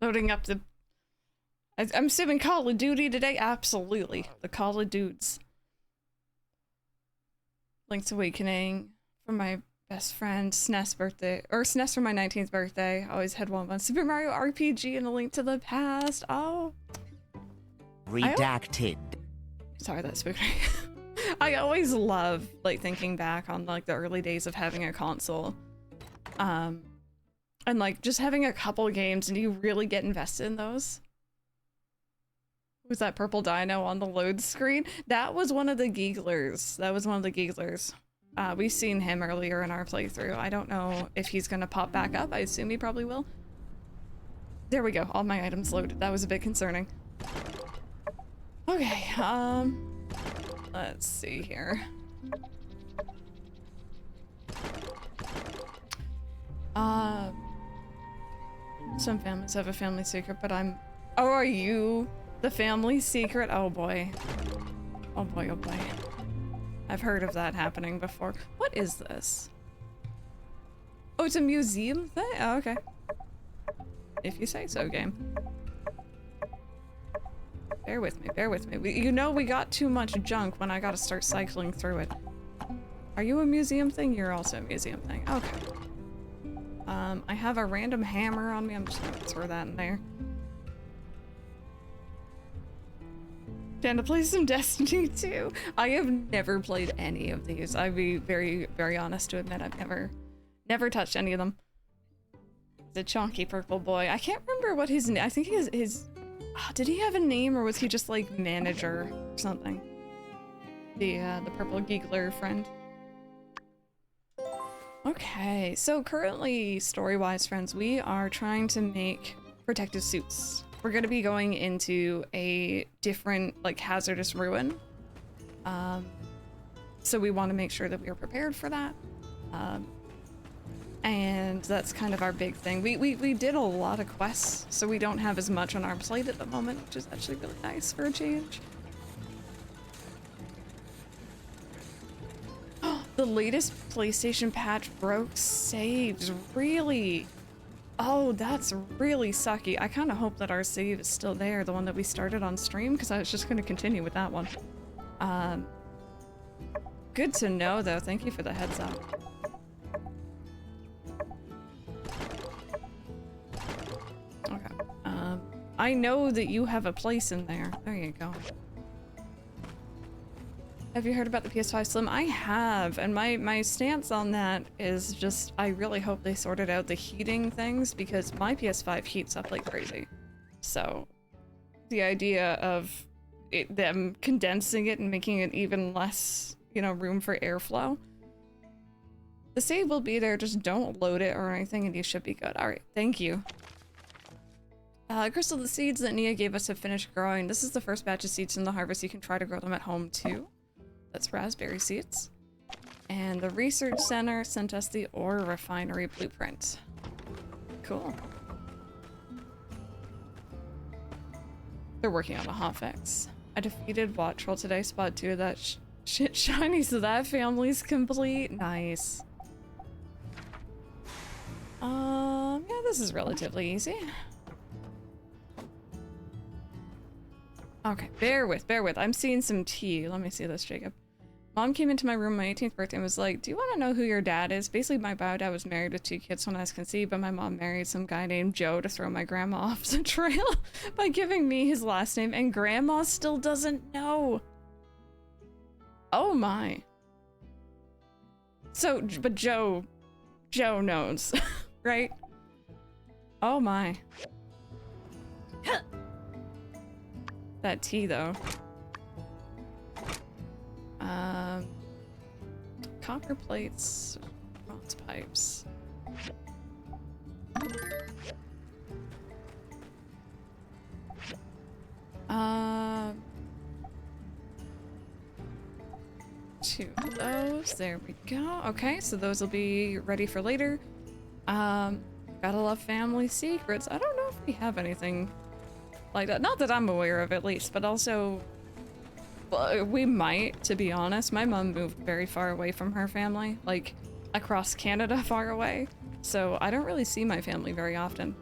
Loading up the... I'm assuming Call of Duty today? Absolutely. The Call of Dudes. Link's Awakening for my best friend, SNES birthday. Or SNES for my 19th birthday. Always had one. Super Mario RPG and A Link to the Past. Oh. Redacted. Sorry, that spooked me. I always love, like, thinking back on, like, the early days of having a console. And, like, just having a couple games and you really get invested in those. Was that purple dino on the load screen? That was one of the Geeglers. That was one of the Geeglers. We've seen him earlier in our playthrough. I don't know if he's gonna pop back up. I assume he probably will. There we go. All my items loaded. That was a bit concerning. Okay, let's see here. Some families have a family secret, but I'm... Oh, are you the family secret? Oh boy. Oh boy, oh boy. I've heard of that happening before. What is this? Oh, it's a museum thing? Oh, okay. If you say so, game. Bear with me, bear with me. You know we got too much junk when I gotta start cycling through it. Are you a museum thing? You're also a museum thing. Okay. I have a random hammer on me. I'm just gonna throw that in there. Time to play some Destiny 2. I have never played any of these. I'd be very, very honest to admit I've never touched any of them. The chonky purple boy. I can't remember what his name. I think his did he have a name or was he just like manager or something? The purple Geegler friend. Okay, so currently, story-wise, friends, we are trying to make protective suits. We're gonna be going into a different, like, hazardous ruin. So we want to make sure that we are prepared for that. And that's kind of our big thing. We did a lot of quests, so we don't have as much on our plate at the moment, which is actually really nice for a change. The latest PlayStation patch broke saves, really? Oh, that's really sucky. I kind of hope that our save is still there, the one that we started on stream, because I was just going to continue with that one. Good to know, though. Thank you for the heads up. Okay. I know that you have a place in there. There you go. Have you heard about the PS5 Slim? I have, and my stance on that is just, I really hope they sorted out the heating things, because my PS5 heats up like crazy. So, the idea of them condensing it and making it even less, you know, room for airflow. The save will be there, just don't load it or anything and you should be good. Alright, thank you. Crystal, the seeds that Nia gave us have finished growing. This is the first batch of seeds in the harvest. You can try to grow them at home too. That's raspberry seeds. And the research center sent us the ore refinery blueprint. Cool. They're working on a hotfix. I defeated Bot Troll today, spot 2 of that shit shiny, so that family's complete. Nice. Yeah, this is relatively easy. Okay, bear with. I'm seeing some tea. Let me see this, Jacob. Mom came into my room on my 18th birthday and was like, do you want to know who your dad is? Basically, my bio dad was married with 2 kids when I was conceived, but my mom married some guy named Joe to throw my grandma off the trail by giving me his last name, and grandma still doesn't know. Oh my. So, but Joe knows, right? Oh my. That tea, though. Copper plates, bronze pipes. 2 of those. There we go. Okay, so those will be ready for later. Gotta love family secrets. I don't know if we have anything like that. Not that I'm aware of, at least, but also we might, to be honest. My mom moved very far away from her family, like across Canada far away, so I don't really see my family very often.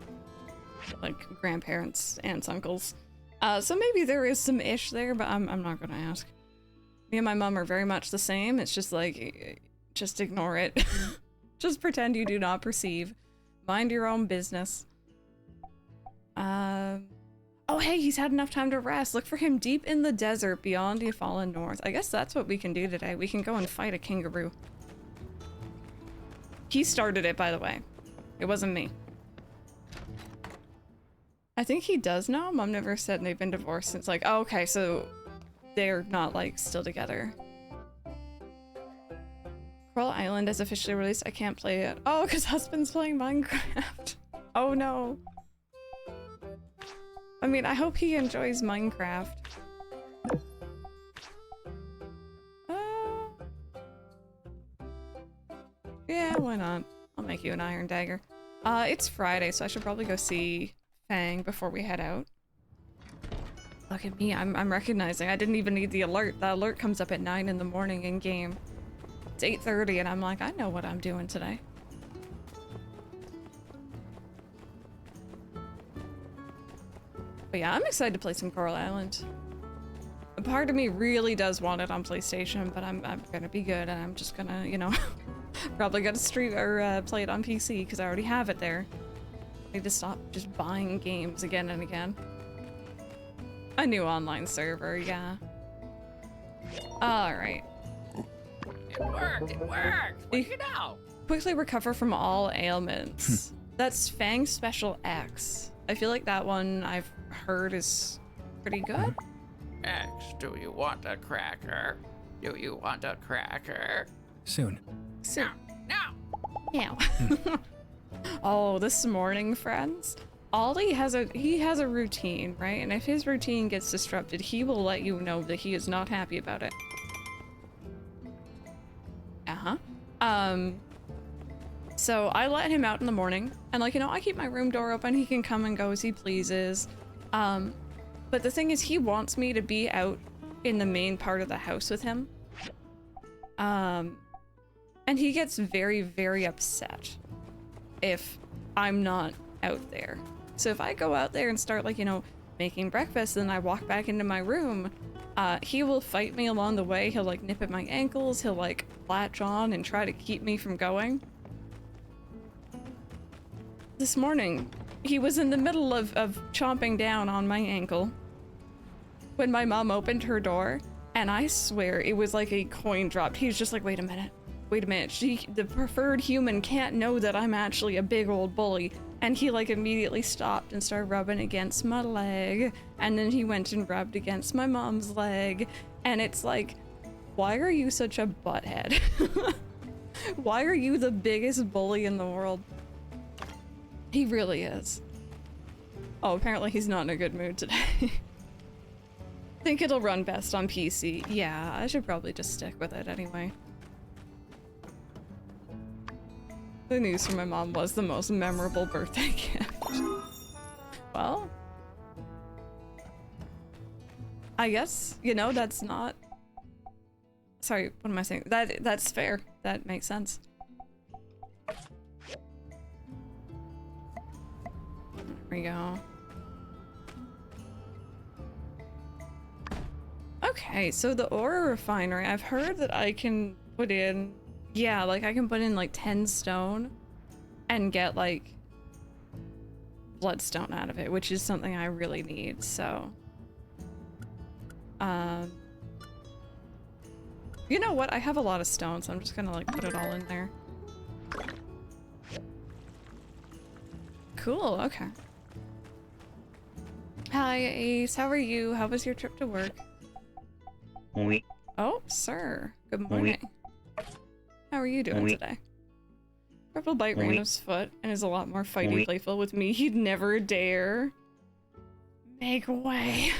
like grandparents, aunts, uncles. So maybe there is some ish there, but I'm not gonna ask. Me and my mom are very much the same. It's just like, just ignore it. Just pretend you do not perceive. Mind your own business. Oh hey, he's had enough time to rest. Look for him deep in the desert beyond the fallen north. I guess that's what we can do today. We can go and fight a kangaroo. He started it, by the way. It wasn't me. I think he does know. Mom never said they've been divorced since like, oh, okay, so they're not like still together. Coral Island is officially released. I can't play it. Oh, because husband's playing Minecraft. Oh no. I mean, I hope he enjoys Minecraft. Yeah, why not? I'll make you an iron dagger. It's Friday, so I should probably go see Fang before we head out. Look at me, I'm recognizing I didn't even need the alert. The alert comes up at 9 in the morning in game. It's 8:30 and I'm like, I know what I'm doing today. But yeah, I'm excited to play some Coral Island. A part of me really does want it on PlayStation, but I'm gonna be good and I'm just gonna, you know, probably gonna stream or play it on PC because I already have it there. I need to stop just buying games again and again. A new online server, yeah. Alright. It worked! It worked! What do you know? Quickly recover from all ailments. That's Fang Special X. I feel like that one I've heard is pretty good. X, do you want a cracker? Do you want a cracker? Soon. So, No! yeah. Oh, this morning, friends, Ollie has a routine, right? And if his routine gets disrupted, he will let you know that he is not happy about it. So I let him out in the morning, and like, you know, I keep my room door open. He can come and go as he pleases. But the thing is, he wants me to be out in the main part of the house with him. And he gets very, very upset if I'm not out there. So if I go out there and start, like, you know, making breakfast, and I walk back into my room, he will fight me along the way. He'll like nip at my ankles. He'll like latch on and try to keep me from going. This morning, he was in the middle of chomping down on my ankle when my mom opened her door, and I swear it was like a coin dropped. He was just like, wait a minute. The preferred human can't know that I'm actually a big old bully. And he like immediately stopped and started rubbing against my leg. And then he went and rubbed against my mom's leg. And it's like, why are you such a butthead? Why are you the biggest bully in the world? He really is. Oh, apparently he's not in a good mood today. Think it'll run best on PC. Yeah, I should probably just stick with it anyway. The news from my mom was the most memorable birthday gift. Well, I guess, you know, that's not... Sorry, what am I saying? That's fair. That makes sense. There we go. Okay, so the ore refinery, I've heard that I can put in... Yeah, like I can put in like 10 stone and get like bloodstone out of it, which is something I really need, so. You know what? I have a lot of stone, so I'm just gonna like put it all in there. Cool, okay. Hi Ace, how are you? How was your trip to work? Oui. Oh, sir. Good morning. How are you doing today? Purple bite Random's foot and is a lot more fighty playful with me. He'd never dare. Make way.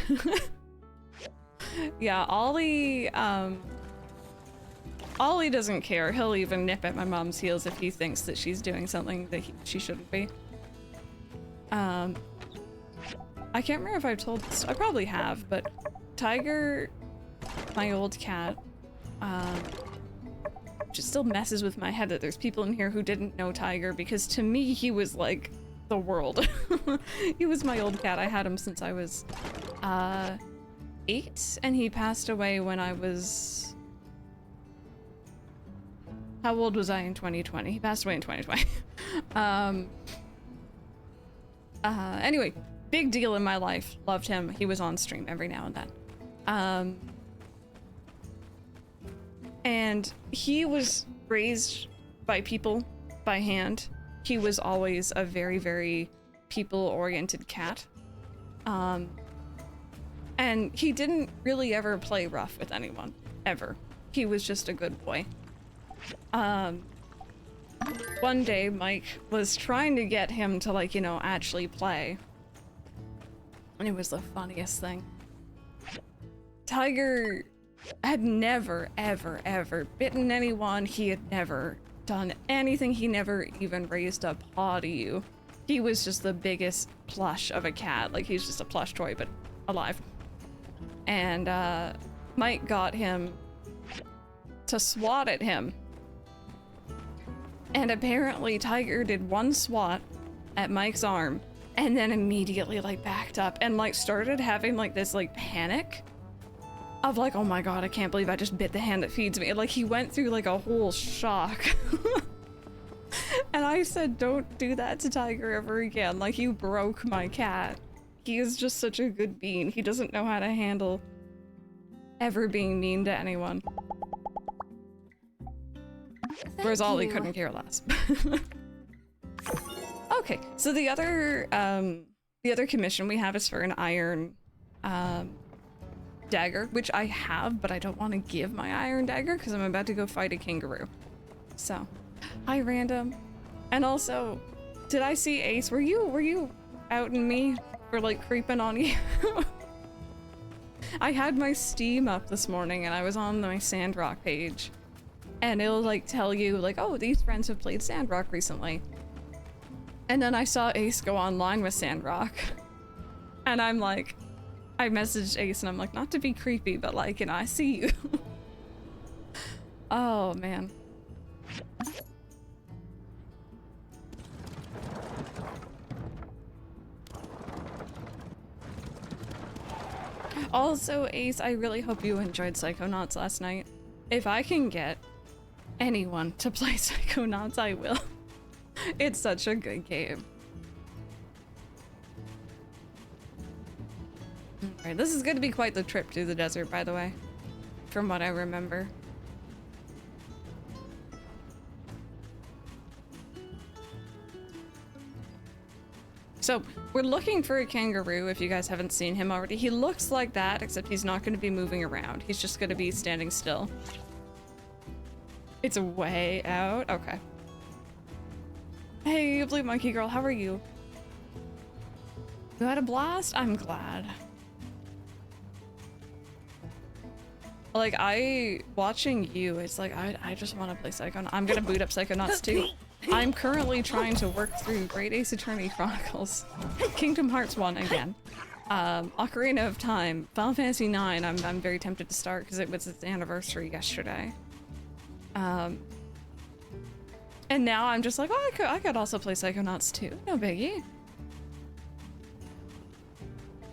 Yeah, Ollie doesn't care. He'll even nip at my mom's heels if he thinks that she's doing something that she shouldn't be. I can't remember if I've told this. I probably have, but Tiger, my old cat, just still messes with my head that there's people in here who didn't know Tiger, because to me he was like the world. He was my old cat. I had him since I was 8, and he passed away when I was... How old was I in 2020? He passed away in 2020. Anyway, big deal in my life. Loved him. He was on stream every now and then. And he was raised by people, by hand. He was always a very, very people-oriented cat. And he didn't really ever play rough with anyone, ever. He was just a good boy. One day, Mike was trying to get him to, like, you know, actually play. And it was the funniest thing. Tiger had never, ever, ever bitten anyone. He had never done anything. He never even raised a paw to you. He was just the biggest plush of a cat. Like, he's just a plush toy, but alive. And, Mike got him to swat at him. And apparently Tiger did one swat at Mike's arm and then immediately like backed up and like started having like this like panic of like, oh my god, I can't believe I just bit the hand that feeds me. Like he went through like a whole shock. And I said, don't do that to Tiger ever again. Like you broke my cat. He is just such a good bean. He doesn't know how to handle ever being mean to anyone. Whereas Ollie couldn't care less. Okay, so the other commission we have is for an iron dagger, which I have, but I don't want to give my iron dagger because I'm about to go fight a kangaroo. So, hi random. And also, did I see Ace? Were you outing me for like creeping on you? I had my Steam up this morning and I was on my Sandrock page. And it'll like tell you like, oh, these friends have played Sandrock recently. And then I saw Ace go online with Sandrock. And I'm like, I messaged Ace and I'm like, not to be creepy, but like, you know, I see you. Oh man. Also, Ace, I really hope you enjoyed Psychonauts last night. If I can get anyone to play Psychonauts, I will. It's such a good game. Alright, this is going to be quite the trip through the desert, by the way, from what I remember. So, we're looking for a kangaroo, if you guys haven't seen him already. He looks like that, except he's not going to be moving around. He's just going to be standing still. It's way out? Okay. Hey, Blue Monkey Girl, how are you? You had a blast? I'm glad. Like, watching you, it's like, I just want to play Psychonauts. I'm gonna boot up Psychonauts too. I'm currently trying to work through Great Ace Attorney Chronicles, Kingdom Hearts 1 again, Ocarina of Time, Final Fantasy 9. I'm very tempted to start because it was its anniversary yesterday. And now I'm just like, oh, I could also play Psychonauts too. No biggie.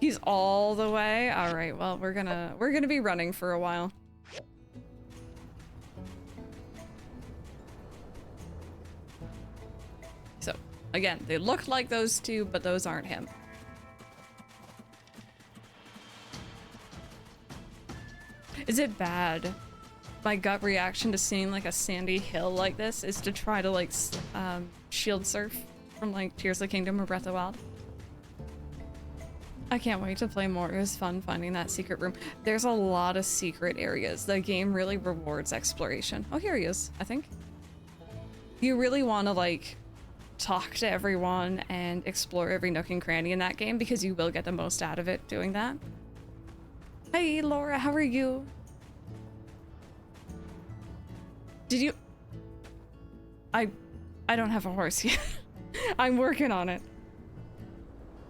He's all the way. All right. Well, we're gonna be running for a while. So again, they look like those two, but those aren't him. Is it bad? My gut reaction to seeing like a sandy hill like this is to try to like shield surf from like Tears of the Kingdom or Breath of the Wild. I can't wait to play more. It was fun finding that secret room. There's a lot of secret areas. The game really rewards exploration. Oh, here he is, I think. You really want to like talk to everyone and explore every nook and cranny in that game because you will get the most out of it doing that. Hey Laura, how are you? Did you... I don't have a horse yet. I'm working on it.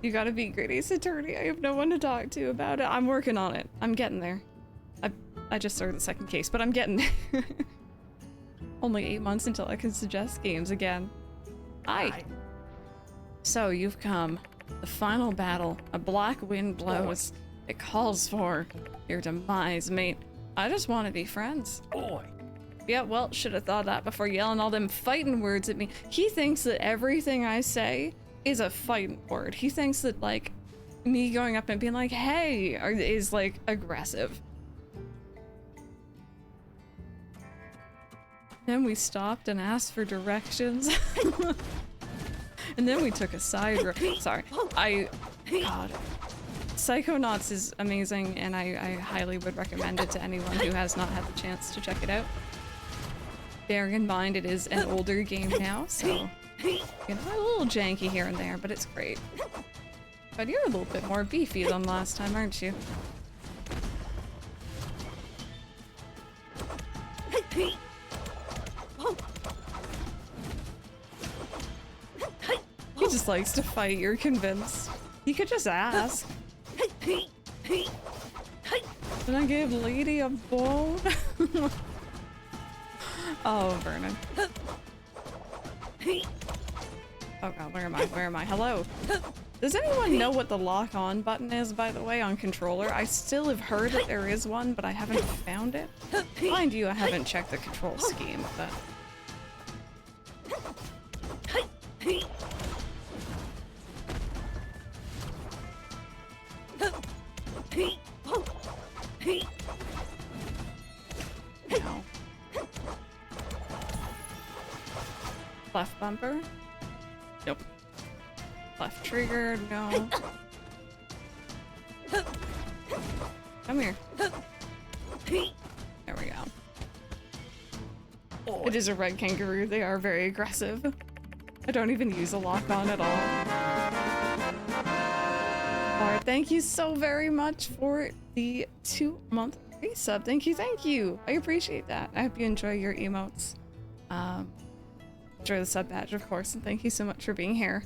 You gotta beat Great Ace Attorney. I have no one to talk to about it. I'm working on it. I'm getting there. I just started the second case, but I'm getting there. Only 8 months until I can suggest games again. Hi. So you've come. The final battle. A black wind blows. It calls for your demise, mate. I just want to be friends. Boy. Yeah, well, should have thought that before yelling all them fighting words at me. He thinks that everything I say is a fighting word. He thinks that, like, me going up and being like, hey, is, like, aggressive. Then we stopped and asked for directions. And then we took a side road. Sorry. God. Psychonauts is amazing, and I highly would recommend it to anyone who has not had the chance to check it out. Bearing in mind it is an older game now, so, you know, a little janky here and there, but it's great. But you're a little bit more beefy than last time, aren't you? He just likes to fight, you're convinced. He could just ask. Then I gave Lady a bone? Oh, Vernon. Oh god, where am I? Where am I? Hello? Does anyone know what the lock-on button is, by the way, on controller? I still have heard that there is one, but I haven't found it. Mind you, I haven't checked the control scheme, but... No. Left bumper? Nope. Left trigger? No. Come here. There we go. It is a red kangaroo. They are very aggressive. I don't even use a lock-on at all. Alright, thank you so very much for the 2-month resub. Thank you, thank you. I appreciate that. I hope you enjoy your emotes. Enjoy the sub badge, of course, and thank you so much for being here.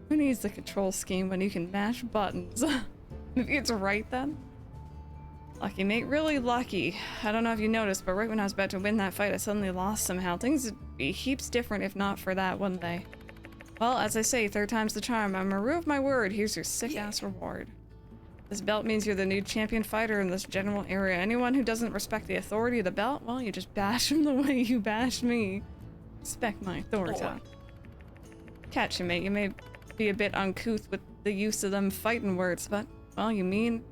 Who needs the control scheme when you can mash buttons? Maybe it's right then? Lucky mate, really lucky. I don't know if you noticed, but right when I was about to win that fight, I suddenly lost somehow. Things would be heaps different if not for that, wouldn't they? Well, as I say, third time's the charm. I'm a of my word. Here's your sick-ass reward. This belt means you're the new champion fighter in this general area. Anyone who doesn't respect the authority of the belt, well, you just bash him the way you bashed me. Respect my authority. Catch you, mate. You may be a bit uncouth with the use of them fighting words, but, well, you mean...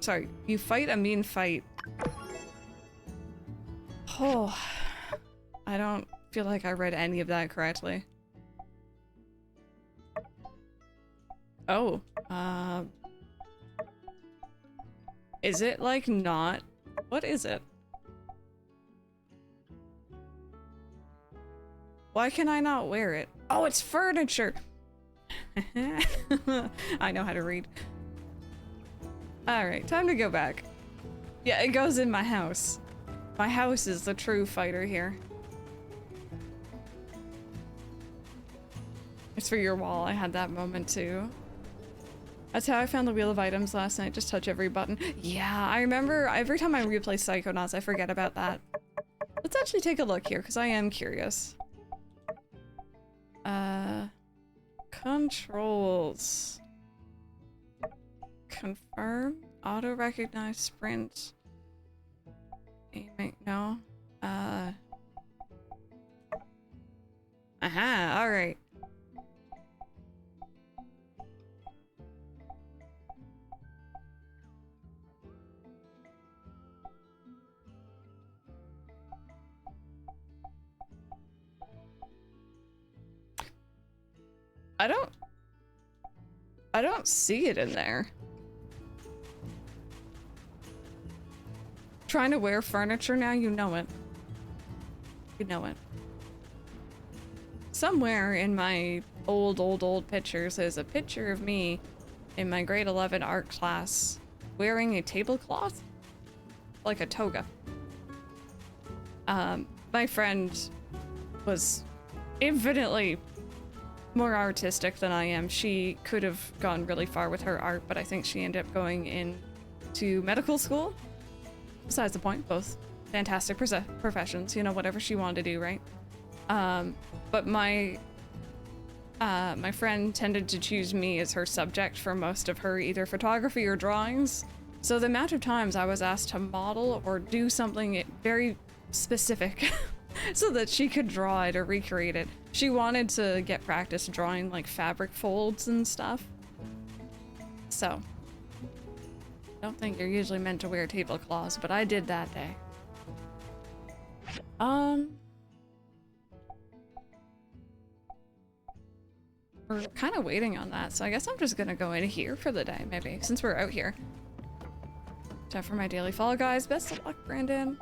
Sorry, you fight a mean fight. Oh, I don't feel like I read any of that correctly. Oh, is it like not? What is it? Why can I not wear it? Oh, it's furniture! I know how to read. Alright, time to go back. Yeah, it goes in my house. My house is the true fighter here. It's for your wall, I had that moment too. That's how I found the wheel of items last night, just touch every button. Yeah, I remember every time I replay Psychonauts, I forget about that. Let's actually take a look here, because I am curious. Controls. Confirm. Auto recognize sprint. Aiming. No. Aha, alright. I don't see it in there. Trying to wear furniture now, you know it. You know it. Somewhere in my old pictures, there's a picture of me in my grade 11 art class wearing a tablecloth, like a toga. My friend was infinitely more artistic than I am. She could have gone really far with her art, but I think she ended up going into medical school. Besides the point, both fantastic professions, you know, whatever she wanted to do, right? But my my friend tended to choose me as her subject for most of her either photography or drawings. So the amount of times I was asked to model or do something very specific so that she could draw it or recreate it. She wanted to get practice drawing like fabric folds and stuff. So, I don't think you're usually meant to wear tablecloths, but I did that day. We're kind of waiting on that, so I guess I'm just gonna go in here for the day, maybe, since we're out here. Time for my daily Fall Guys. Best of luck, Brandon.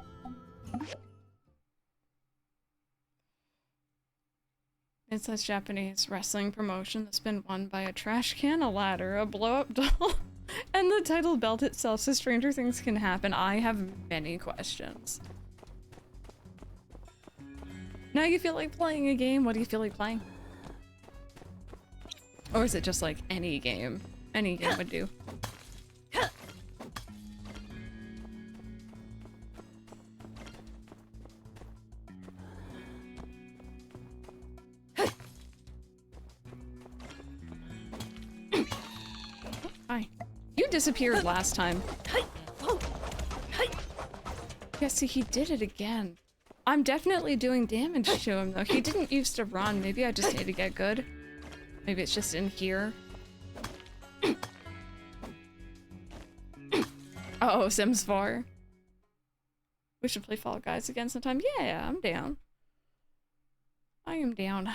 It's a Japanese wrestling promotion that's been won by a trash can, a ladder, a blow-up doll, and the title belt itself, so stranger things can happen. I have many questions. Now you feel like playing a game? What do you feel like playing? Or is it just like any game? Any game would do. Hi. You disappeared last time. Yeah, see, he did it again. I'm definitely doing damage to him, though. He didn't used to run. Maybe I just need to get good. Maybe it's just in here. Uh-oh, Sims 4. We should play Fall Guys again sometime. Yeah, I'm down. I am down.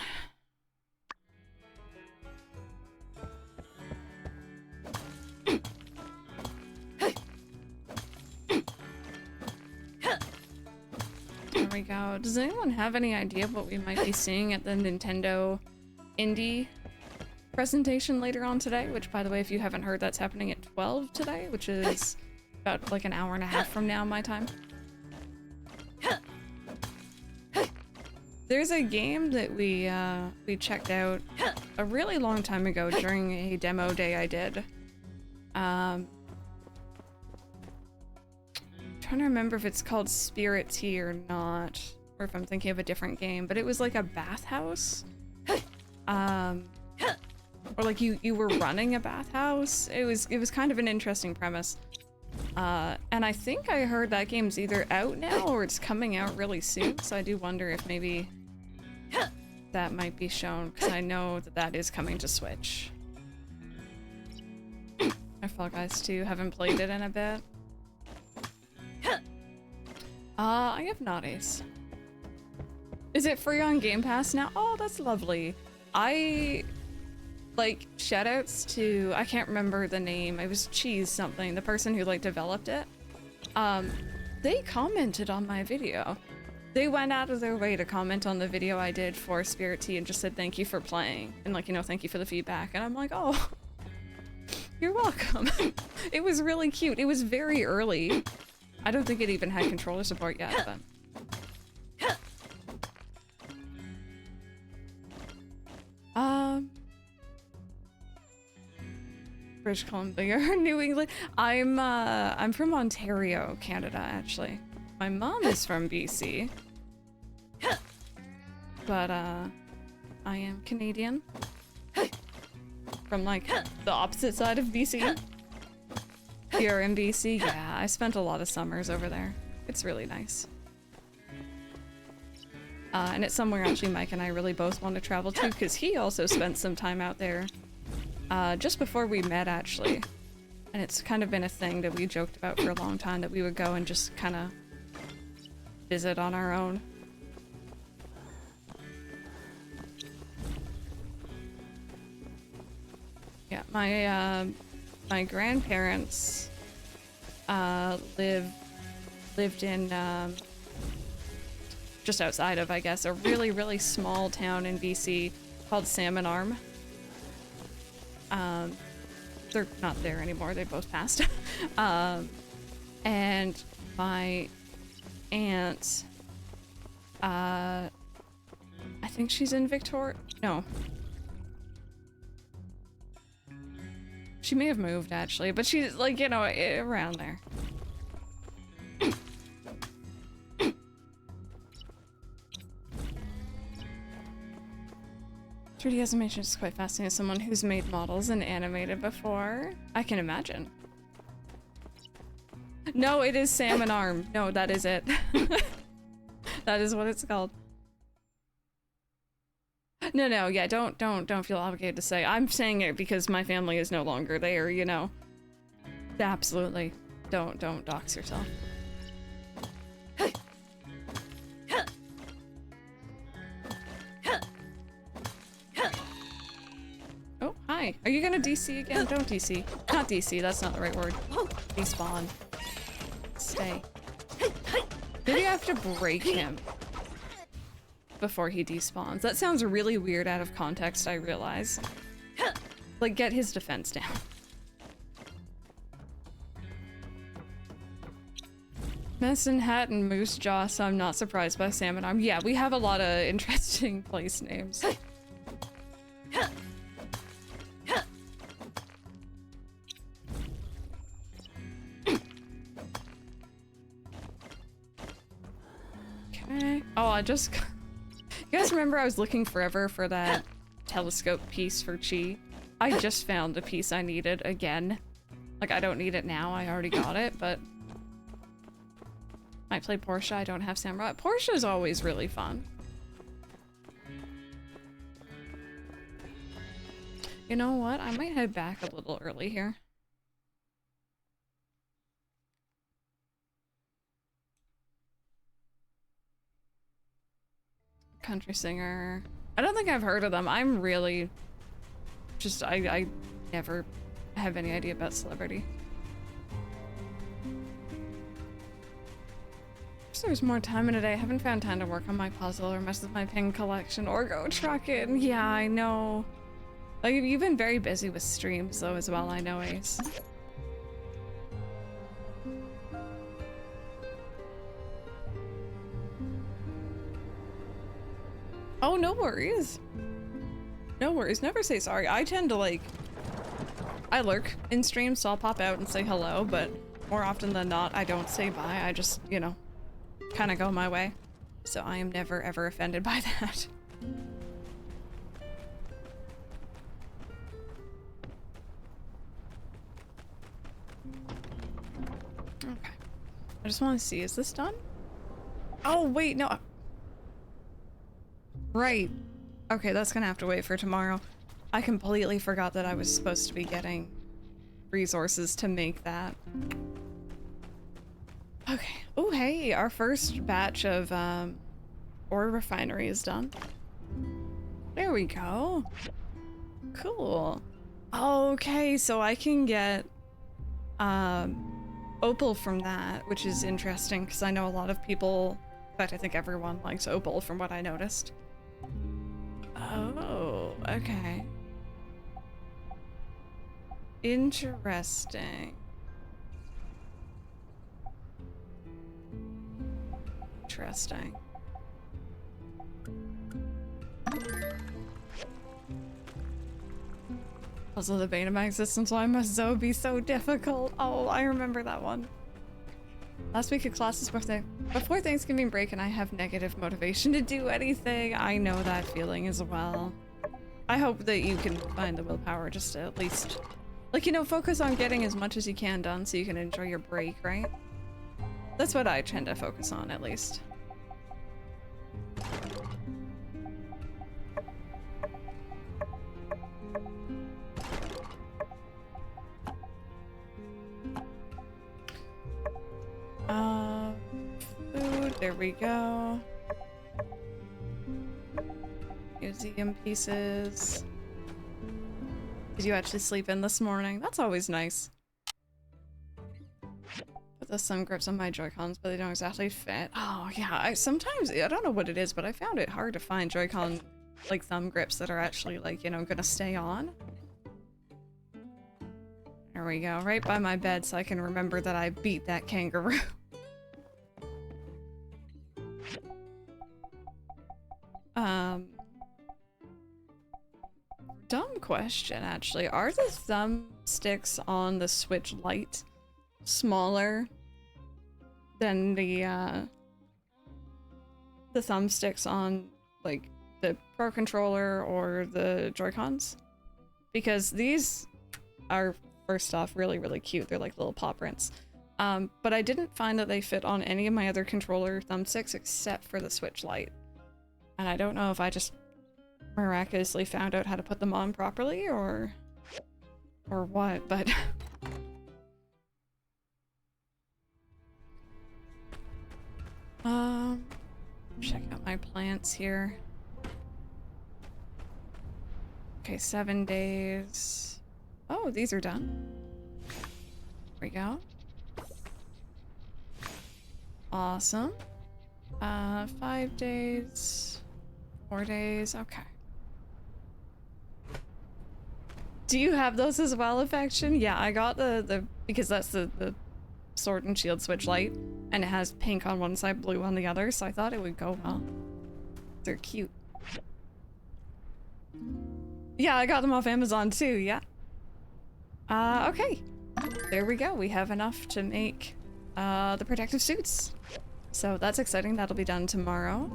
There we go. Does anyone have any idea what we might be seeing at the Nintendo Indie presentation later on today? Which, by the way, if you haven't heard, that's happening at 12 today, which is about like an hour and a half from now, my time. There's a game that we checked out a really long time ago during a demo day I did. Trying to remember if it's called Spirit Tea or not, or if I'm thinking of a different game, but it was like a bathhouse. Or like you were running a bathhouse. It was kind of an interesting premise. And I think I heard that game's either out now or it's coming out really soon, so I do wonder if maybe that might be shown, because I know that that is coming to Switch. I Fall Guys 2, haven't played it in a bit. I have Naughties. Is it free on Game Pass now? Oh, that's lovely. Like, shoutouts to, I can't remember the name, it was Cheese something, the person who like developed it. They commented on my video. They went out of their way to comment on the video I did for Spirit Tea and just said thank you for playing. And like, you know, thank you for the feedback. And I'm like, oh, you're welcome. It was really cute. It was very early. I don't think it even had controller support yet, but. British Columbia or New England. I'm from Ontario, Canada, actually. My mom is from BC. But I am Canadian. From like the opposite side of BC. Here in BC, yeah, I spent a lot of summers over there. It's really nice. And it's somewhere actually Mike and I really both want to travel to, because he also spent some time out there just before we met, actually. And it's kind of been a thing that we joked about for a long time, that we would go and just kind of visit on our own. Yeah, my grandparents lived in just outside of, I guess, a really, really small town in BC called Salmon Arm. They're not there anymore, they both passed. And my aunt, I think she's in Victoria. No. She may have moved, actually, but she's, like, you know, around there. 3D animation is quite fascinating. As someone who's made models and animated before, I can imagine. No, it is salmon arm. No, that is it. That is what it's called. No, no, yeah, don't feel obligated to say. I'm saying it because my family is no longer there, you know. Absolutely. Don't dox yourself. Oh, hi. Are you gonna DC again? Don't DC. Not DC, that's not the right word. Despawn. Stay. Maybe I have to break him before he despawns. That sounds really weird out of context, I realize. Like, get his defense down. Medicine Hat and Moose Jaw, so I'm not surprised by Salmon Arm. Yeah, we have a lot of interesting place names. Okay. Oh, I just... You guys remember I was looking forever for that telescope piece for Chi? I just found the piece I needed again. Like, I don't need it now, I already got it, but... I play Portia, I don't have Sandrock. Portia's always really fun. You know what? I might head back a little early here. Country singer. I don't think I've heard of them. I'm really just I never have any idea about celebrity. Wish there was more time in a day. I haven't found time to work on my puzzle or mess with my pin collection or go trucking. Yeah, I know. Like, you've been very busy with streams though as well, I know, Ace. Oh, no worries. No worries. Never say sorry. I tend to, like... I lurk in streams, so I'll pop out and say hello, but more often than not, I don't say bye. I just, you know, kind of go my way. So I am never, ever offended by that. Okay. I just want to see, is this done? Oh, wait, no. Right. Okay, that's gonna have to wait for tomorrow. I completely forgot that I was supposed to be getting resources to make that. Okay. Oh, hey, our first batch of ore refinery is done. There we go. Cool. Okay, so I can get opal from that, which is interesting because I know a lot of people, in fact, I think everyone likes opal from what I noticed. Oh, okay. Interesting. Interesting. Also, the bane of my existence, why must Zoe be so difficult? Oh, I remember that one. Last week at class's birthday. Before Thanksgiving break and I have negative motivation to do anything. I know that feeling as well. I hope that you can find the willpower just to at least, like, you know, focus on getting as much as you can done so you can enjoy your break, right? That's what I tend to focus on, at least. Food, there we go. Museum pieces. Did you actually sleep in this morning? That's always nice. Put the thumb grips on my Joy-Cons, but they don't exactly fit. Oh yeah, sometimes, I don't know what it is, but I found it hard to find Joy-Con, like, thumb grips that are actually, like, you know, gonna stay on. There we go, right by my bed so I can remember that I beat that kangaroo. Dumb question, actually. Are the thumbsticks on the Switch Lite smaller than the thumbsticks on, like, the Pro Controller or the Joy-Cons. Because these are, first off, really, really cute. They're like little paw prints. But I didn't find that they fit on any of my other controller thumbsticks except for the Switch Lite. And I don't know if I just miraculously found out how to put them on properly or what, but check out my plants here. Okay, 7 days. Oh, these are done. There we go. Awesome. 5 days. 4 days. Okay. Do you have those as well, Affection? Yeah, I got the because that's the Sword and Shield Switch Lite, and it has pink on one side, blue on the other, so I thought it would go well. They're cute. Yeah, I got them off Amazon too, yeah. Okay. There we go. We have enough to make the protective suits. So that's exciting. That'll be done tomorrow.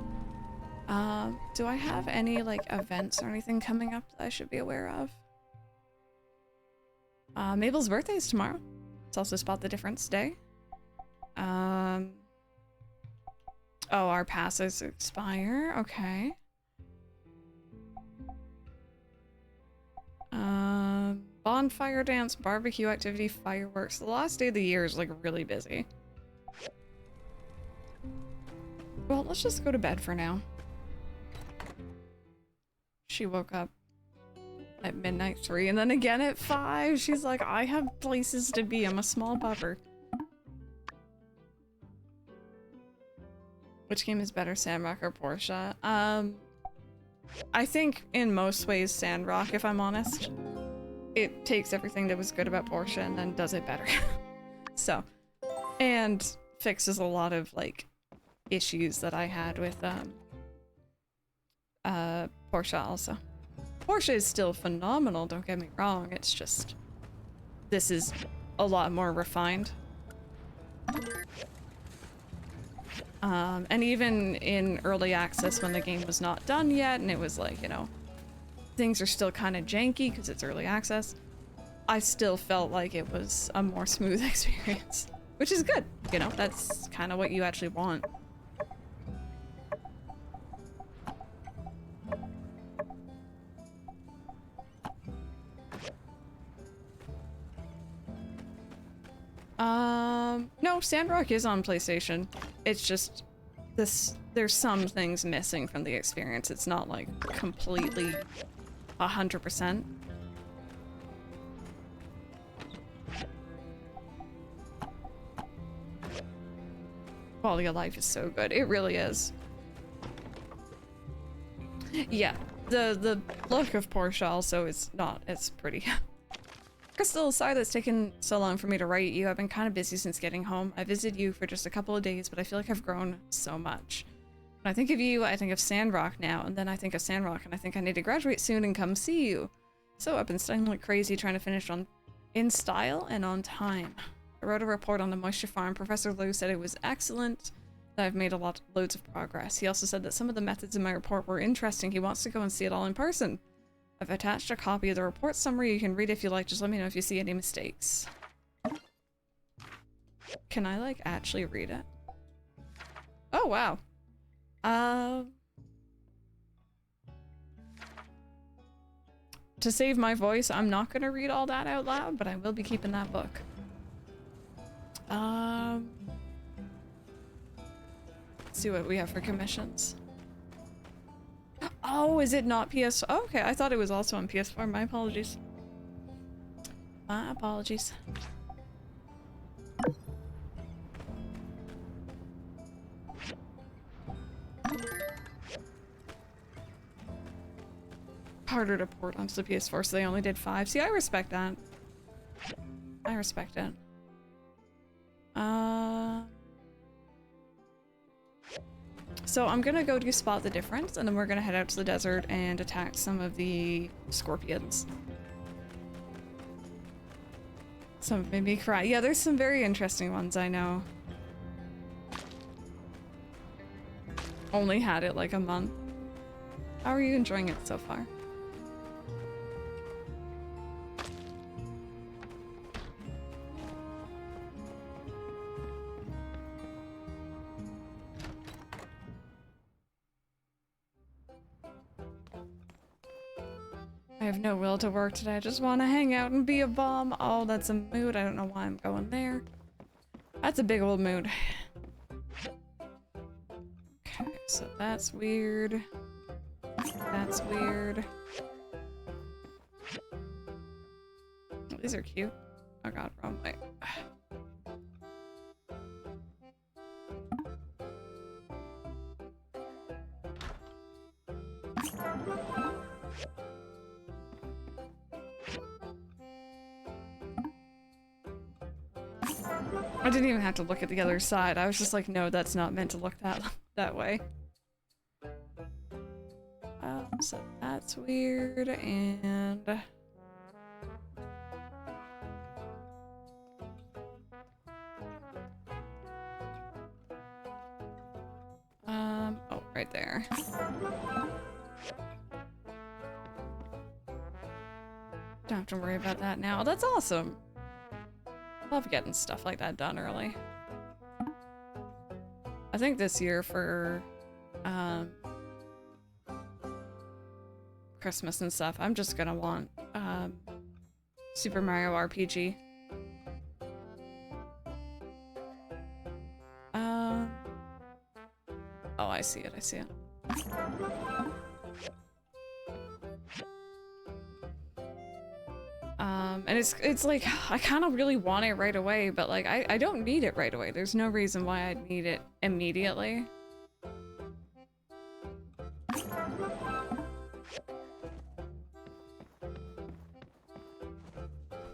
Do I have any like events or anything coming up that I should be aware of? Mabel's birthday is tomorrow. It's also Spot the Difference Day. Oh, our passes expire. Okay. Bonfire dance, barbecue activity, fireworks. The last day of the year is like really busy. Well, let's just go to bed for now. She woke up at midnight 3 and then again at 5. She's like, I have places to be. I'm a small buffer. Which game is better, Sandrock or Portia? I think in most ways Sandrock, if I'm honest. It takes everything that was good about Portia and then does it better. So, and fixes a lot of like issues that I had with Portia also. Portia is still phenomenal, don't get me wrong. It's just this is a lot more refined. And even in early access when the game was not done yet and it was like, you know, things are still kind of janky because it's early access, I still felt like it was a more smooth experience, which is good. You know, that's kind of what you actually want. No, Sandrock is on PlayStation. It's just there's some things missing from the experience. It's not like completely 100%. Quality of life is so good. It really is. Yeah, the look of Portia also is not as pretty. Crystal, sorry that's taken so long for me to write you. I've been kind of busy since getting home. I visited you for just a couple of days, but I feel like I've grown so much. When I think of you, I think of Sandrock now, and then I think of Sandrock, and I think I need to graduate soon and come see you. So I've been studying like crazy trying to finish in style and on time. I wrote a report on the moisture farm. Professor Liu said it was excellent, that I've made loads of progress. He also said that some of the methods in my report were interesting. He wants to go and see it all in person. I've attached a copy of the report summary. You can read it if you like. Just let me know if you see any mistakes. Can I, like, actually read it? Oh, wow. To save my voice, I'm not gonna read all that out loud, but I will be keeping that book. Let's see what we have for commissions. Oh, is it not PS? Oh, okay, I thought it was also on PS4. My apologies. My apologies. Harder to port onto the PS4, so they only did 5. See, I respect that. I respect it. So I'm gonna go to Spot the Difference, and then we're gonna head out to the desert and attack some of the scorpions. Some made me cry. Yeah, there's some very interesting ones, I know. Only had it like a month. How are you enjoying it so far? I have no will to work today. I just want to hang out and be a bum. Oh, that's a mood. I don't know why I'm going there. That's a big old mood. Okay, so that's weird. That's weird. These are cute. Oh god, wrong way. I didn't even have to look at the other side. I was just like, no, that's not meant to look that way. So that's weird, and oh, right there. Don't have to worry about that now. That's awesome. Love getting stuff like that done early. I think this year for Christmas and stuff, I'm just gonna want Super Mario RPG. Oh, I see it, I see it. And it's like, I kind of really want it right away, but like, I don't need it right away. There's no reason why I'd need it immediately.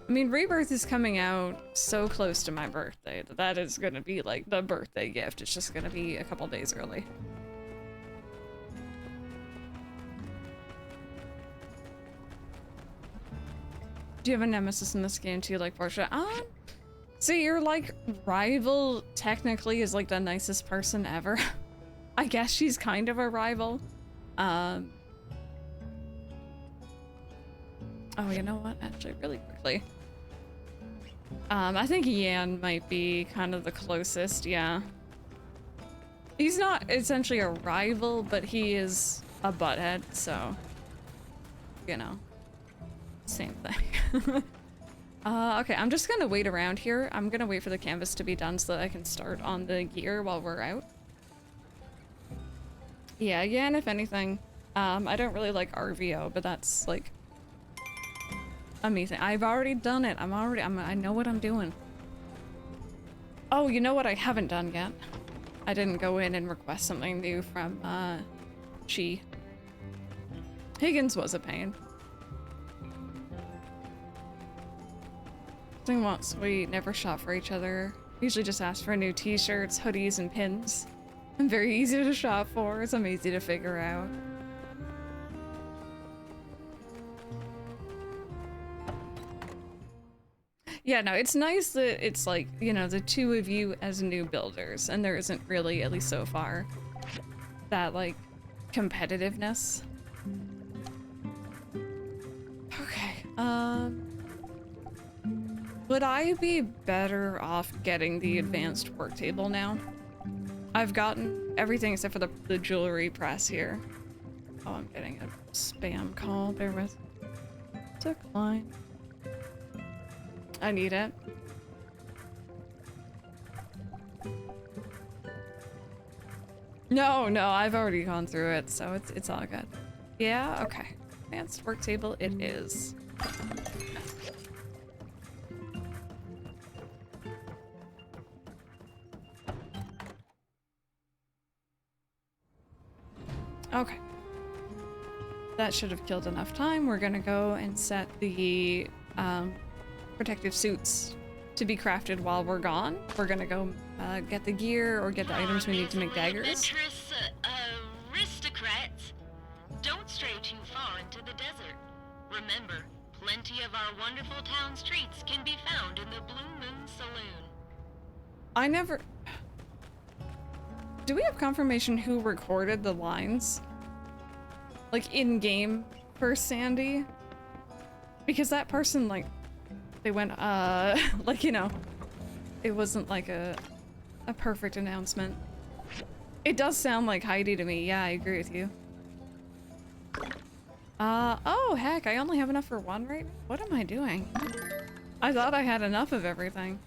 I mean, Rebirth is coming out so close to my birthday that that is gonna be like the birthday gift. It's just gonna be a couple days early. Do you have a nemesis in this game too, like Portia? So your like rival technically is like the nicest person ever. I guess she's kind of a rival. Oh, you know what? Actually, really quickly. I think Yan might be kind of the closest, yeah. He's not essentially a rival, but he is a butthead, so, you know, same thing. Okay, I'm just gonna wait around here. I'm gonna wait for the canvas to be done so that I can start on the gear while we're out. Yeah, Yan, if anything. I don't really like RVO, but that's like amazing. I've already done it. I know what I'm doing. Oh, you know what I haven't done yet? I didn't go in and request something new from, Chi. Higgins was a pain. Something once we never shop for each other. Usually just ask for new t-shirts, hoodies, and pins. I'm very easy to shop for, so I'm easy to figure out. Yeah, no, it's nice that it's like, you know, the two of you as new builders, and there isn't really, at least so far, that, like, competitiveness. Okay, would I be better off getting the advanced work table now? I've gotten everything except for the jewelry press here. Oh, I'm getting a spam call, bear with. Decline. I need it. No, I've already gone through it, so it's all good. Yeah, okay. Advanced work table it is. Okay. That should have killed enough time. We're gonna go and set the protective suits to be crafted while we're gone. We're gonna go get the gear or get the items we need to make daggers. Aristocrats, don't stray too far into the desert. Remember, plenty of our wonderful town streets can be found in the Blue Moon Saloon. I never... Do we have confirmation who recorded the lines? like in-game for Sandy. Because that person, like, they went, like, you know, it wasn't like a perfect announcement. It does sound like Heidi to me. Yeah, I agree with you. Oh heck, I only have enough for one right now? What am I doing? I thought I had enough of everything.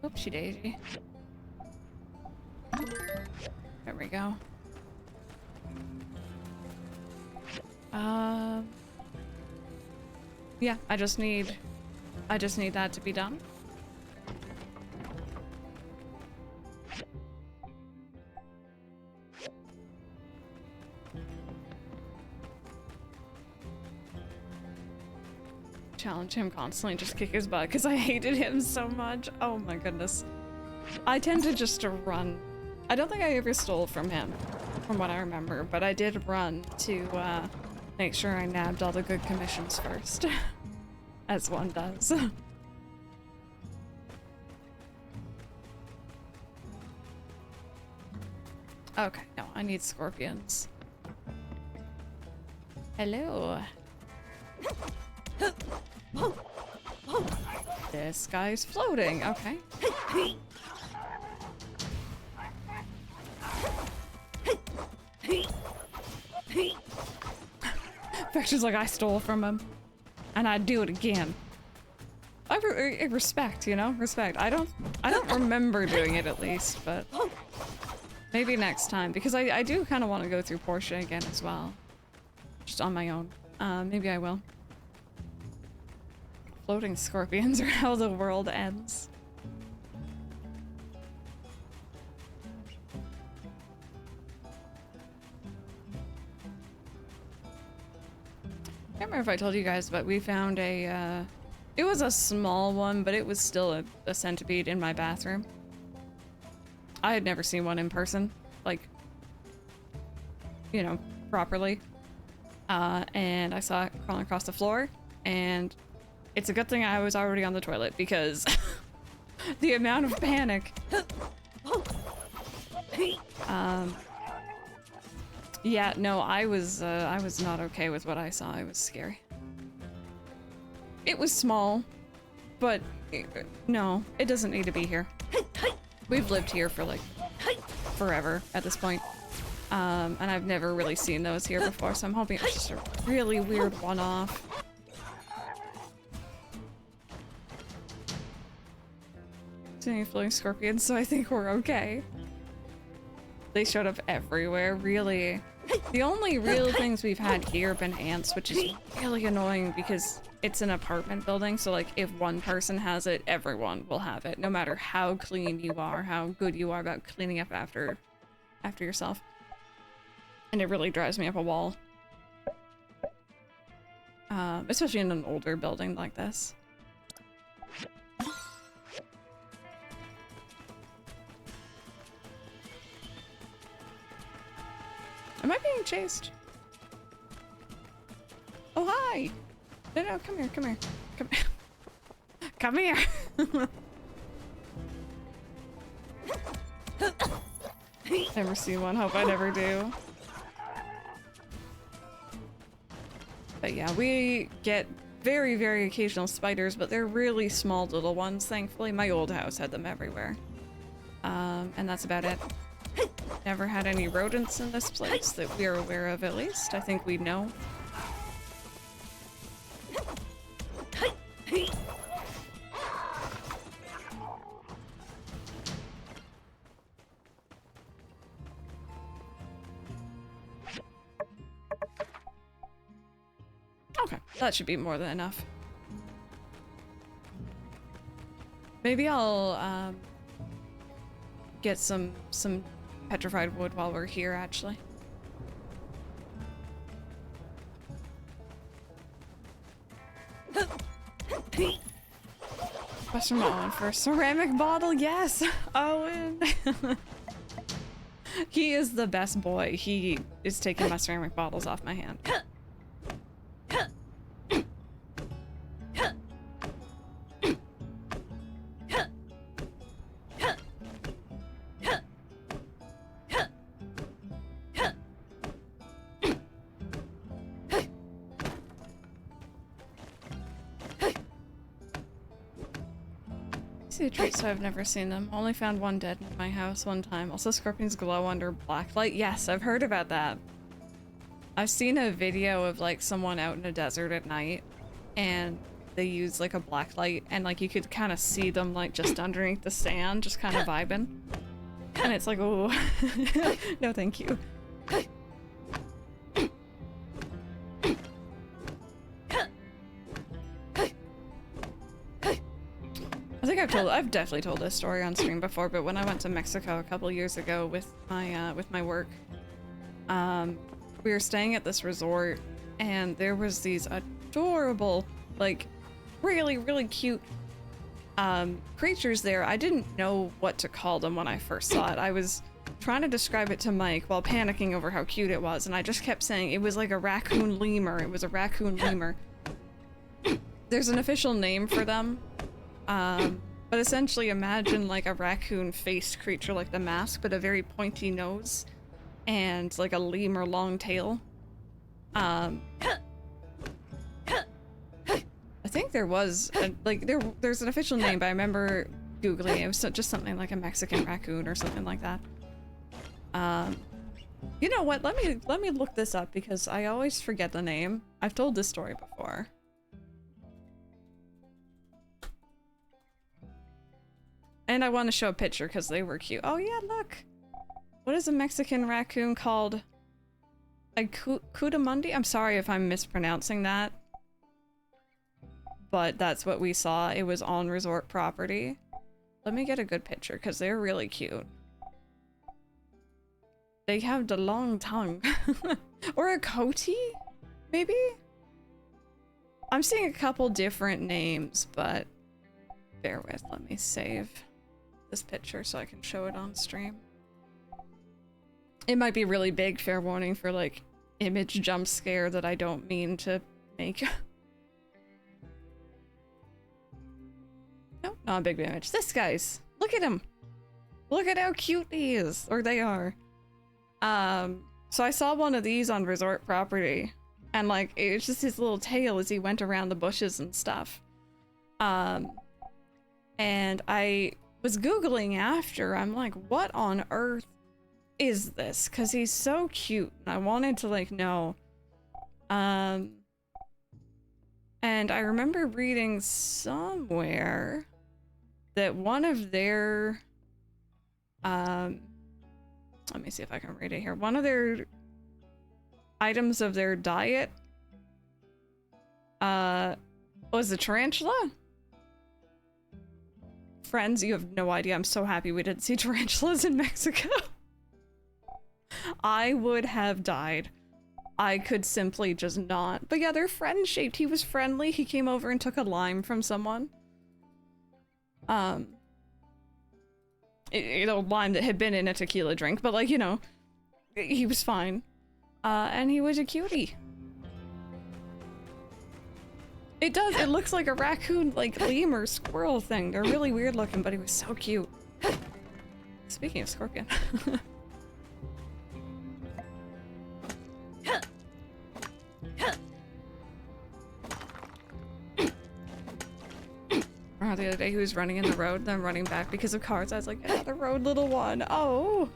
Oopsie daisy. There we go. Yeah, I just need that to be done. Challenge him constantly, just kick his butt because I hated him so much. Oh my goodness. I tend to just run. I don't think I ever stole from him, from what I remember, but I did run to make sure I nabbed all the good commissions first, as one does. Okay, no, I need scorpions. Hello. This guy's floating, okay. Vector's like, I stole from him. And I'd do it again. I respect, you know? Respect. I don't remember doing it at least, but maybe next time. Because I do kind of want to go through Portia again as well. Just on my own. Maybe I will. Floating scorpions are how the world ends. I can't remember if I told you guys, but we found a, it was a small one, but it was still a centipede in my bathroom. I had never seen one in person, like, you know, properly. And I saw it crawling across the floor, and it's a good thing I was already on the toilet because the amount of panic. Yeah, no, I was not okay with what I saw. It was scary. It was small, but no, it doesn't need to be here. We've lived here for like forever at this point. And I've never really seen those here before, so I'm hoping it's just a really weird one-off. Any floating scorpions, so I think we're okay. They showed up everywhere, really. The only real things we've had here have been ants, which is really annoying because it's an apartment building, so like if one person has it, everyone will have it, no matter how clean you are, how good you are about cleaning up after yourself. And it really drives me up a wall. Especially in an older building like this. Am I being chased? Oh, hi! No, come here, come here. Come here. Come here! Never seen one, hope I never do. But yeah, we get very, very occasional spiders, but they're really small little ones, thankfully. My old house had them everywhere. And that's about it. Never had any rodents in this place that we are aware of, at least. I think we know. Okay, that should be more than enough. Maybe I'll get some petrified wood while we're here, actually. Question from Owen for ceramic bottle, yes! Owen! He is the best boy. He is taking my ceramic bottles off my hand. see the trees, so I've never seen them. Only found one dead in my house one time. Also, scorpions glow under black light. Yes, I've heard about that. I've seen a video of like someone out in a desert at night and they use like a black light and like you could kind of see them like just underneath the sand, just kind of vibing. And it's like, oh, no thank you. I think I've definitely told this story on stream before, but when I went to Mexico a couple years ago with my work, we were staying at this resort and there was these adorable, like really, really cute creatures there. I didn't know what to call them when I first saw it. I was trying to describe it to Mike while panicking over how cute it was, and I just kept saying it was like a raccoon lemur. It was a raccoon lemur. There's an official name for them. But essentially imagine like a raccoon-faced creature like the mask, but a very pointy nose and like a lemur long tail. I think there was there's an official name, but I remember Googling it. It was just something like a Mexican raccoon or something like that. You know what? Let me look this up because I always forget the name. I've told this story before. And I want to show a picture because they were cute. Oh yeah, look. What is a Mexican raccoon called? A Cudamundi? I'm sorry if I'm mispronouncing that. But that's what we saw. It was on resort property. Let me get a good picture because they're really cute. They have the long tongue. Or a coati? Maybe? I'm seeing a couple different names, but bear with. Let me save this picture so I can show it on stream. It might be really big, fair warning for like image jump scare that I don't mean to make. No, not a big image. This guy's. Look at him. Look at how cute he is. Or they are. So I saw one of these on resort property. And like, it was just his little tail as he went around the bushes and stuff. And I was Googling after. I'm like, what on earth is this? Because he's so cute. And I wanted to like know. And I remember reading somewhere that one of their, let me see if I can read it here. One of their items of their diet, was a tarantula? Friends, you have no idea. I'm so happy we didn't see tarantulas in Mexico. I would have died. I could simply just not. But yeah, they're friend-shaped. He was friendly. He came over and took a lime from someone. You know, lime that had been in a tequila drink, but like, you know, he was fine. And he was a cutie. It does, it looks like a raccoon, like lemur squirrel thing. They're really weird looking, but he was so cute. Speaking of scorpion. The other day he was running in the road, then running back because of cars. I was like, yeah, the road, little one. Oh.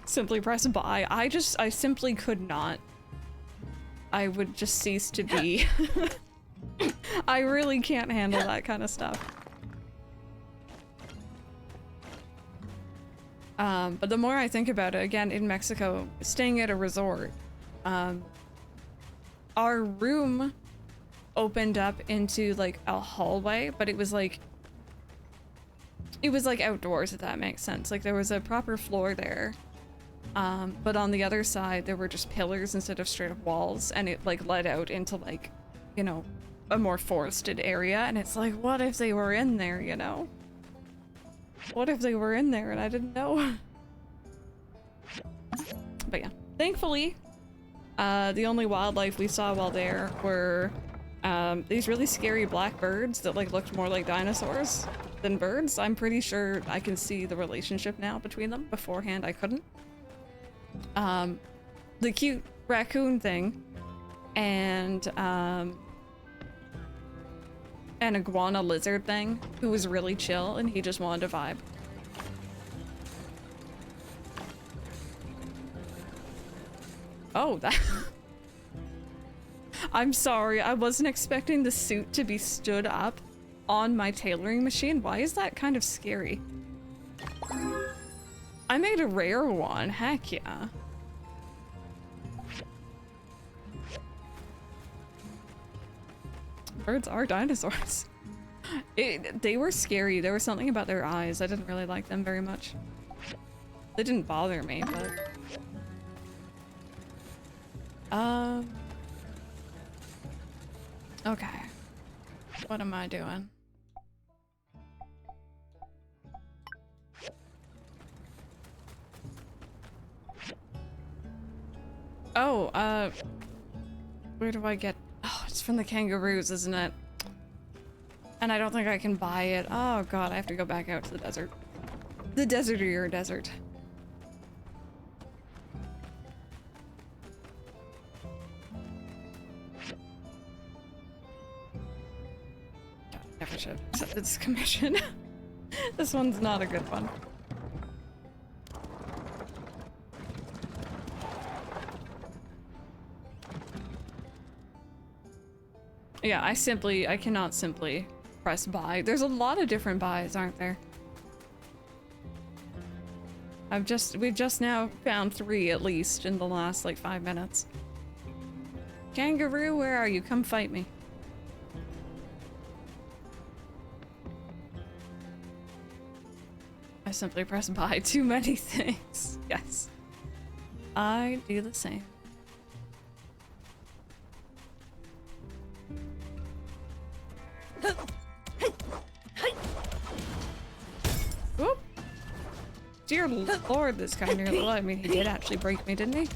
Simply press buy. I simply could not. I would just cease to be. I really can't handle that kind of stuff. But the more I think about it, again, in Mexico, staying at a resort, our room opened up into like a hallway, but it was like outdoors, if that makes sense. Like there was a proper floor there, but on the other side there were just pillars instead of straight up walls, and it like led out into like, you know, a more forested area. And it's like, what if they were in there, you know? What if they were in there and I didn't know? But yeah, thankfully the only wildlife we saw while there were these really scary black birds that like looked more like dinosaurs than birds. I'm pretty sure I can see the relationship now between them. Beforehand I couldn't. The cute raccoon thing and an iguana lizard thing who was really chill and he just wanted to vibe. Oh, that... I'm sorry, I wasn't expecting the suit to be stood up on my tailoring machine. Why is that kind of scary? I made a rare one, heck yeah. Birds are dinosaurs. They were scary. There was something about their eyes. I didn't really like them very much. They didn't bother me, but... Okay. What am I doing? Oh, where do I get... Oh, it's from the kangaroos, isn't it? And I don't think I can buy it. Oh god, I have to go back out to the desert. The desertier desert. God, I never should have accepted this commission. This one's not a good one. Yeah, I cannot simply press buy. There's a lot of different buys, aren't there? We've just now found 3 at least in the last like 5 minutes. Kangaroo, where are you? Come fight me. I simply press buy too many things. Yes. I do the same. Whoop. Dear lord, this guy nearly, well, I mean, he did actually break me, didn't he?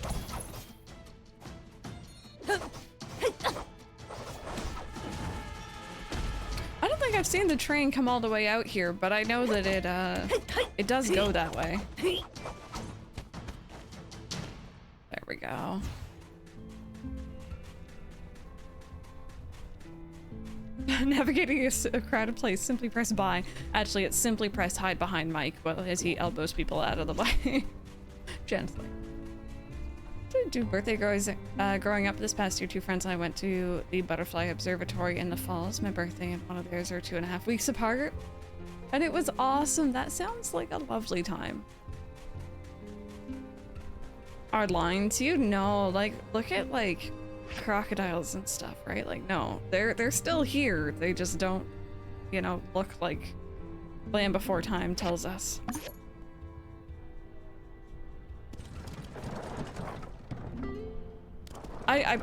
I don't think I've seen the train come all the way out here, but I know that it does go that way. There we go. Navigating a crowded place, simply press buy. Actually, it's simply press hide behind Mike as he elbows people out of the way. Gently. Do birthday growing up this past year, 2 friends and I went to the Butterfly Observatory in the falls. My birthday and one of theirs are 2.5 weeks apart. And it was awesome. That sounds like a lovely time. Are lying to you? No, like, look at, like, crocodiles and stuff, right? Like, no, they're still here. They just don't, you know, look like Land Before Time tells us.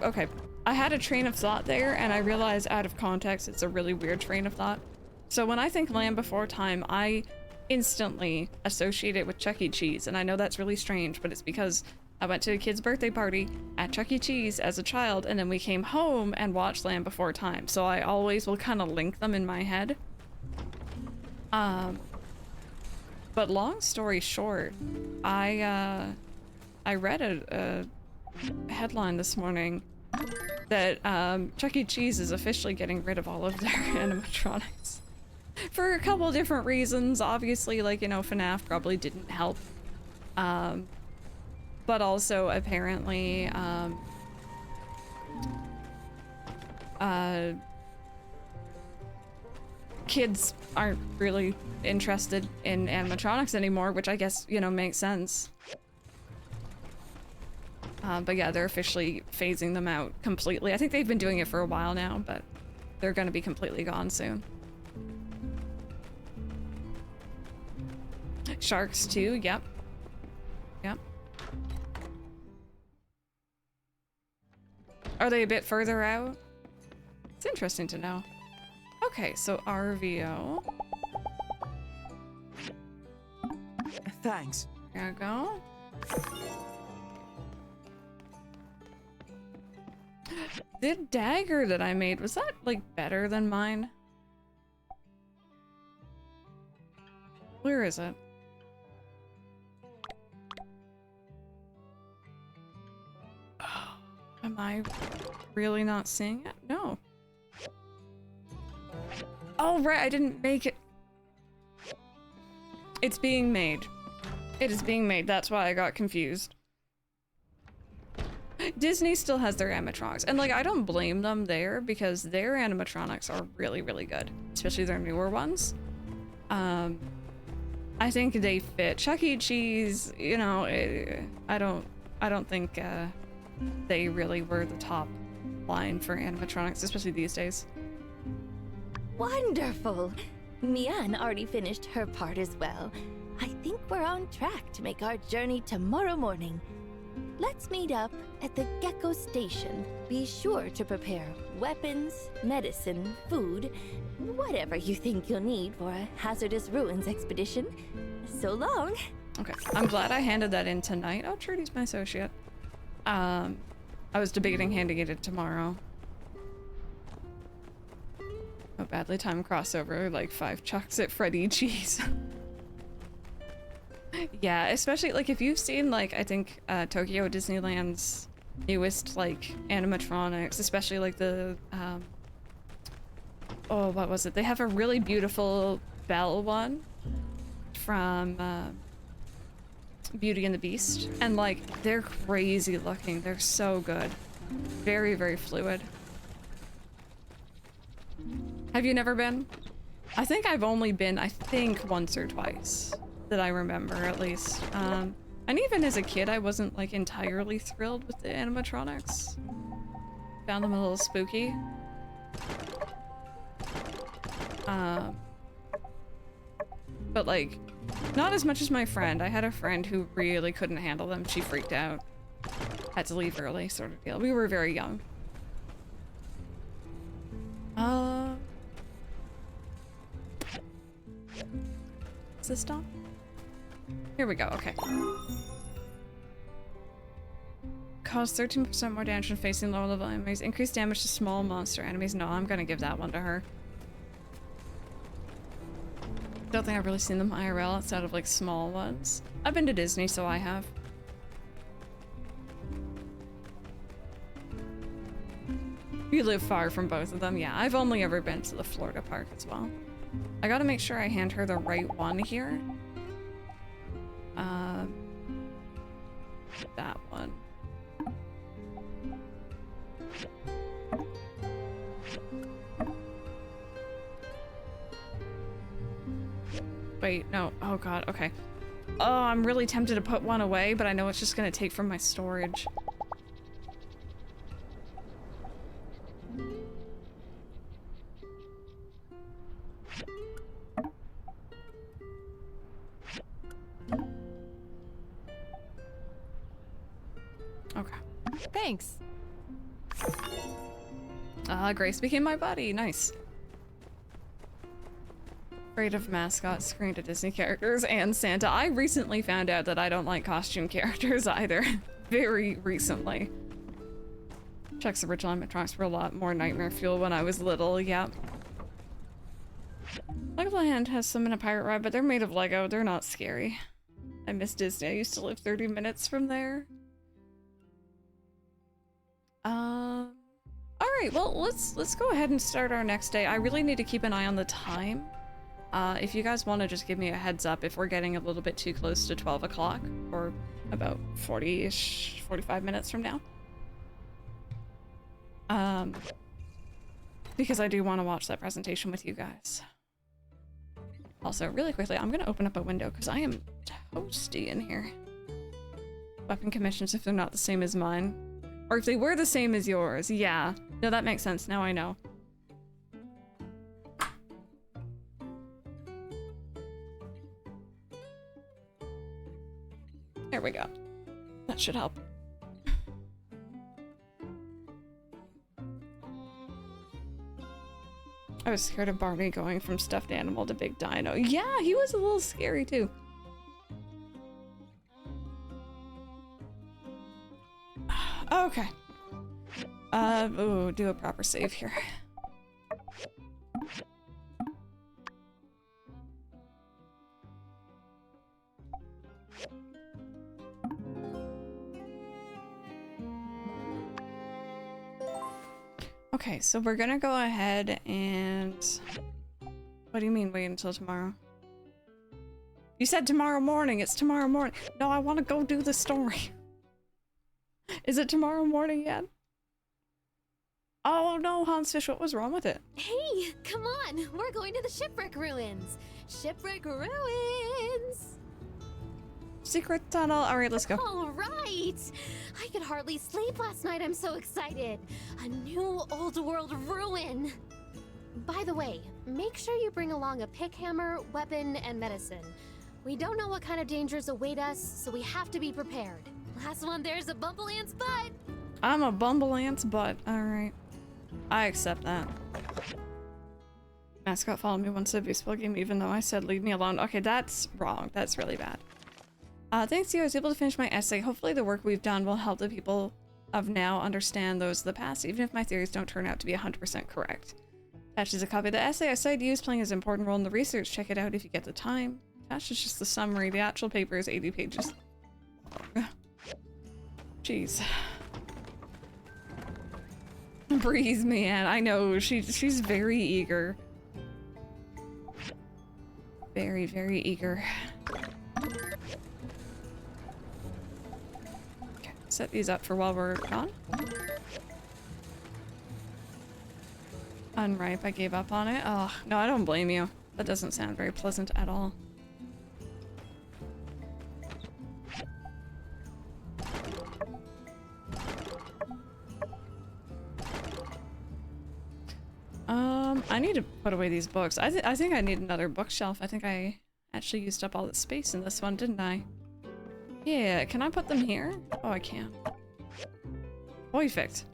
Okay, I had a train of thought there and I realized out of context it's a really weird train of thought. So when I think Land Before Time, I instantly associate it with Chuck E. Cheese, and I know that's really strange, but it's because I went to a kid's birthday party at Chuck E. Cheese as a child, and then we came home and watched Land Before Time. So I always will kind of link them in my head. But long story short, I read a headline this morning that Chuck E. Cheese is officially getting rid of all of their animatronics. For a couple different reasons. Obviously, like, you know, FNAF probably didn't help. But also, apparently, kids aren't really interested in animatronics anymore, which I guess, you know, makes sense. But yeah, they're officially phasing them out completely. I think they've been doing it for a while now, but they're gonna be completely gone soon. Sharks too, yep. Yep. Are they a bit further out? It's interesting to know. Okay, so RVO. Thanks. There you go. The dagger that I made, was that, like, better than mine? Where is it? Am I really not seeing it? No. Oh, right, I didn't make it. It's being made. It is being made. That's why I got confused. Disney still has their animatronics, and like I don't blame them there because their animatronics are really, really good, especially their newer ones. I think they fit. Chuck E. Cheese, you know, I don't think they really were the top line for animatronics, especially these days. Wonderful! Mian already finished her part as well. I think we're on track to make our journey tomorrow morning. Let's meet up at the Gecko Station. Be sure to prepare weapons, medicine, food, whatever you think you'll need for a hazardous ruins expedition. So long! Okay, I'm glad I handed that in tonight. Oh, Trudy's my associate. I was debating handing it in tomorrow. Oh, badly timed crossover, like 5 chucks at Freddy cheese. Yeah, especially like if you've seen like I think Tokyo Disneyland's newest like animatronics, especially like the oh, what was it? They have a really beautiful Belle one from Beauty and the Beast, and like they're crazy looking. They're so good. Very, very fluid. Have you never been? I think I've only been, I think, once or twice. That I remember, at least. And even as a kid, I wasn't, like, entirely thrilled with the animatronics. Found them a little spooky. But, like, not as much as my friend. I had a friend who really couldn't handle them. She freaked out. Had to leave early, sort of deal. We were very young. Is this done? Here we go, okay. Cause 13% more damage when facing lower level enemies. Increased damage to small monster enemies. No, I'm gonna give that one to her. Don't think I've really seen them IRL outside of like small ones. I've been to Disney, so I have. You live far from both of them. Yeah, I've only ever been to the Florida park as well. I gotta make sure I hand her the right one here. That one. Wait, no. Oh god, okay. Oh, I'm really tempted to put one away, but I know it's just gonna take from my storage. Okay. Thanks. Grace became my buddy. Nice. Afraid of mascots, screen to Disney characters, and Santa. I recently found out that I don't like costume characters either. Very recently. Chuck's original animatronics were a lot more nightmare fuel when I was little, yeah. Legoland has some in a pirate ride, but they're made of Lego. They're not scary. I miss Disney. I used to live 30 minutes from there. Alright, well, let's go ahead and start our next day. I really need to keep an eye on the time. If you guys want to just give me a heads up if we're getting a little bit too close to 12 o'clock, or about 40-ish, 45 minutes from now. Because I do want to watch that presentation with you guys. Also, really quickly, I'm gonna open up a window because I am toasty in here. Weapon commissions if they're not the same as mine. Or if they were the same as yours, yeah. No, that makes sense, now I know. There we go. That should help. I was scared of Barney going from stuffed animal to big dino. Yeah, he was a little scary too. Okay. Ooh, do a proper save here. Okay, so we're gonna go ahead and What do you mean wait until tomorrow? You said tomorrow morning. It's tomorrow morning. No, I want to go do the story. Is it tomorrow morning yet? Oh no, Hansfish, what was wrong with it? Hey, come on! We're going to the shipwreck ruins! Shipwreck ruins! Secret tunnel. All right, let's go. All right! I could hardly sleep last night. I'm so excited. A new old world ruin. By the way, make sure you bring along a pick hammer, weapon, and medicine. We don't know what kind of dangers await us, so we have to be prepared. Last one, there's a bumble ant's butt. I'm a bumble ant's butt. All right. I accept that. Mascot followed me once a baseball game, even though I said leave me alone. Okay, that's wrong. That's really bad. Thanks to you, I was able to finish my essay. Hopefully the work we've done will help the people of now understand those of the past, even if my theories don't turn out to be 100% correct. Attached is a copy of the essay. I cited you as playing an important role in the research. Check it out if you get the time. Attached is just the summary. The actual paper is 80 pages. Jeez. Breathe, man. I know, she's very eager. Very, very eager. Okay, set these up for while we're gone. Unripe, I gave up on it. Oh, no, I don't blame you. That doesn't sound very pleasant at all. I need to put away these books. I think I need another bookshelf. I think I actually used up all the space in this one, didn't I? Yeah, can I put them here? Oh, I can. Perfect.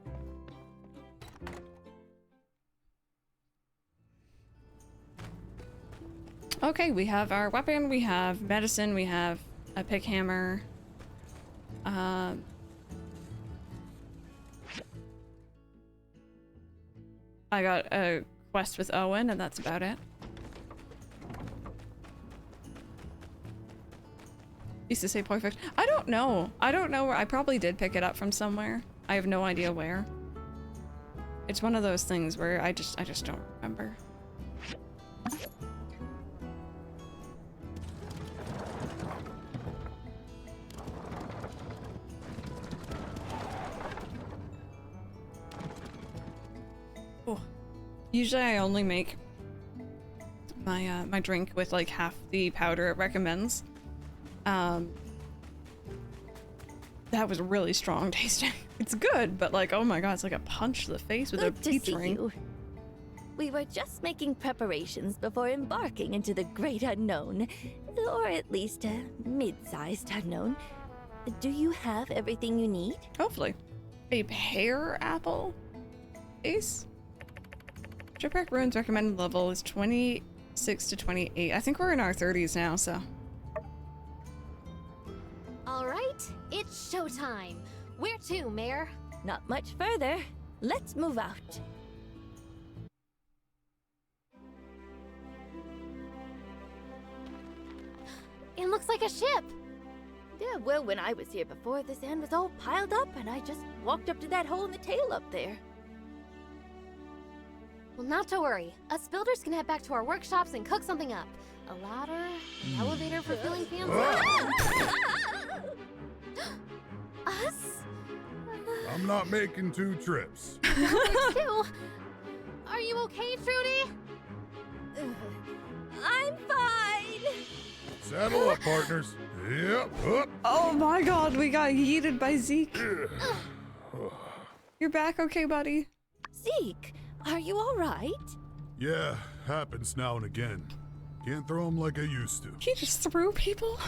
Okay, we have our weapon, we have medicine, we have a pick hammer. I got a quest with Owen, and that's about it. Used to say perfect. I don't know. I don't know where. I probably did pick it up from somewhere. I have no idea where. It's one of those things where I just don't remember. Oh. Usually I only make my my drink with like half the powder it recommends. That was really strong tasting. It's good, but like, oh my god, it's like a punch to the face with Good a to peach see ring. you. We were just making preparations before embarking into the great unknown, or at least a mid-sized unknown. Do you have everything you need? Hopefully. A pear apple? Ace? Shipwreck Ruins recommended level is 26 to 28. I think we're in our 30s now, so. All right, it's showtime. Where to, Mayor? Not much further. Let's move out. It looks like a ship. Yeah, well, when I was here before, the sand was all piled up, and I just walked up to that hole in the tail up there. Well, not to worry. Us builders can head back to our workshops and cook something up. A ladder, an elevator for filling pans. Us? I'm not making 2 trips. Two? Are you okay, Trudy? I'm fine! Saddle up, partners. Yep, up. Oh my god, we got yeeted by Zeke. You're back okay, buddy? Zeke, are you alright? Yeah, happens now and again. Can't throw 'em like I used to. He just threw people?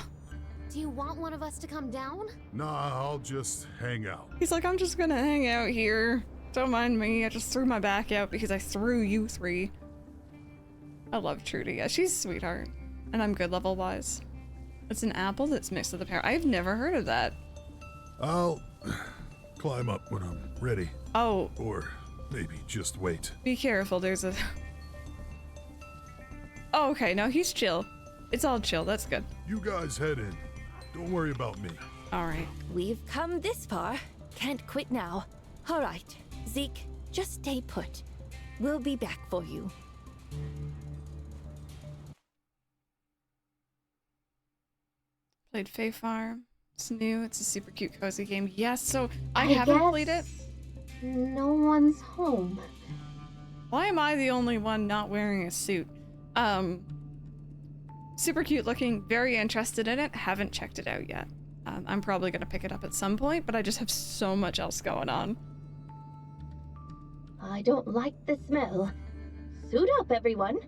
Do you want one of us to come down? Nah, I'll just hang out. He's like, I'm just gonna hang out here. Don't mind me, I just threw my back out because I threw you 3. I love Trudy. Yeah, she's a sweetheart. And I'm good level-wise. It's an apple that's mixed with a pear. I've never heard of that. I'll climb up when I'm ready. Oh, Or maybe just wait. be careful, there's a... Oh, okay, no, he's chill. It's all chill, that's good. You guys head in. Don't worry about me. Alright. We've come this far. Can't quit now. Alright, Zeke, just stay put. We'll be back for you. Played Fae Farm. It's new. It's a super cute, cozy game. Yes, so I haven't played it. No one's home. Why am I the only one not wearing a suit? Super cute looking, very interested in it. Haven't checked it out yet. I'm probably gonna pick it up at some point, but I just have so much else going on. I don't like the smell. Suit up, everyone.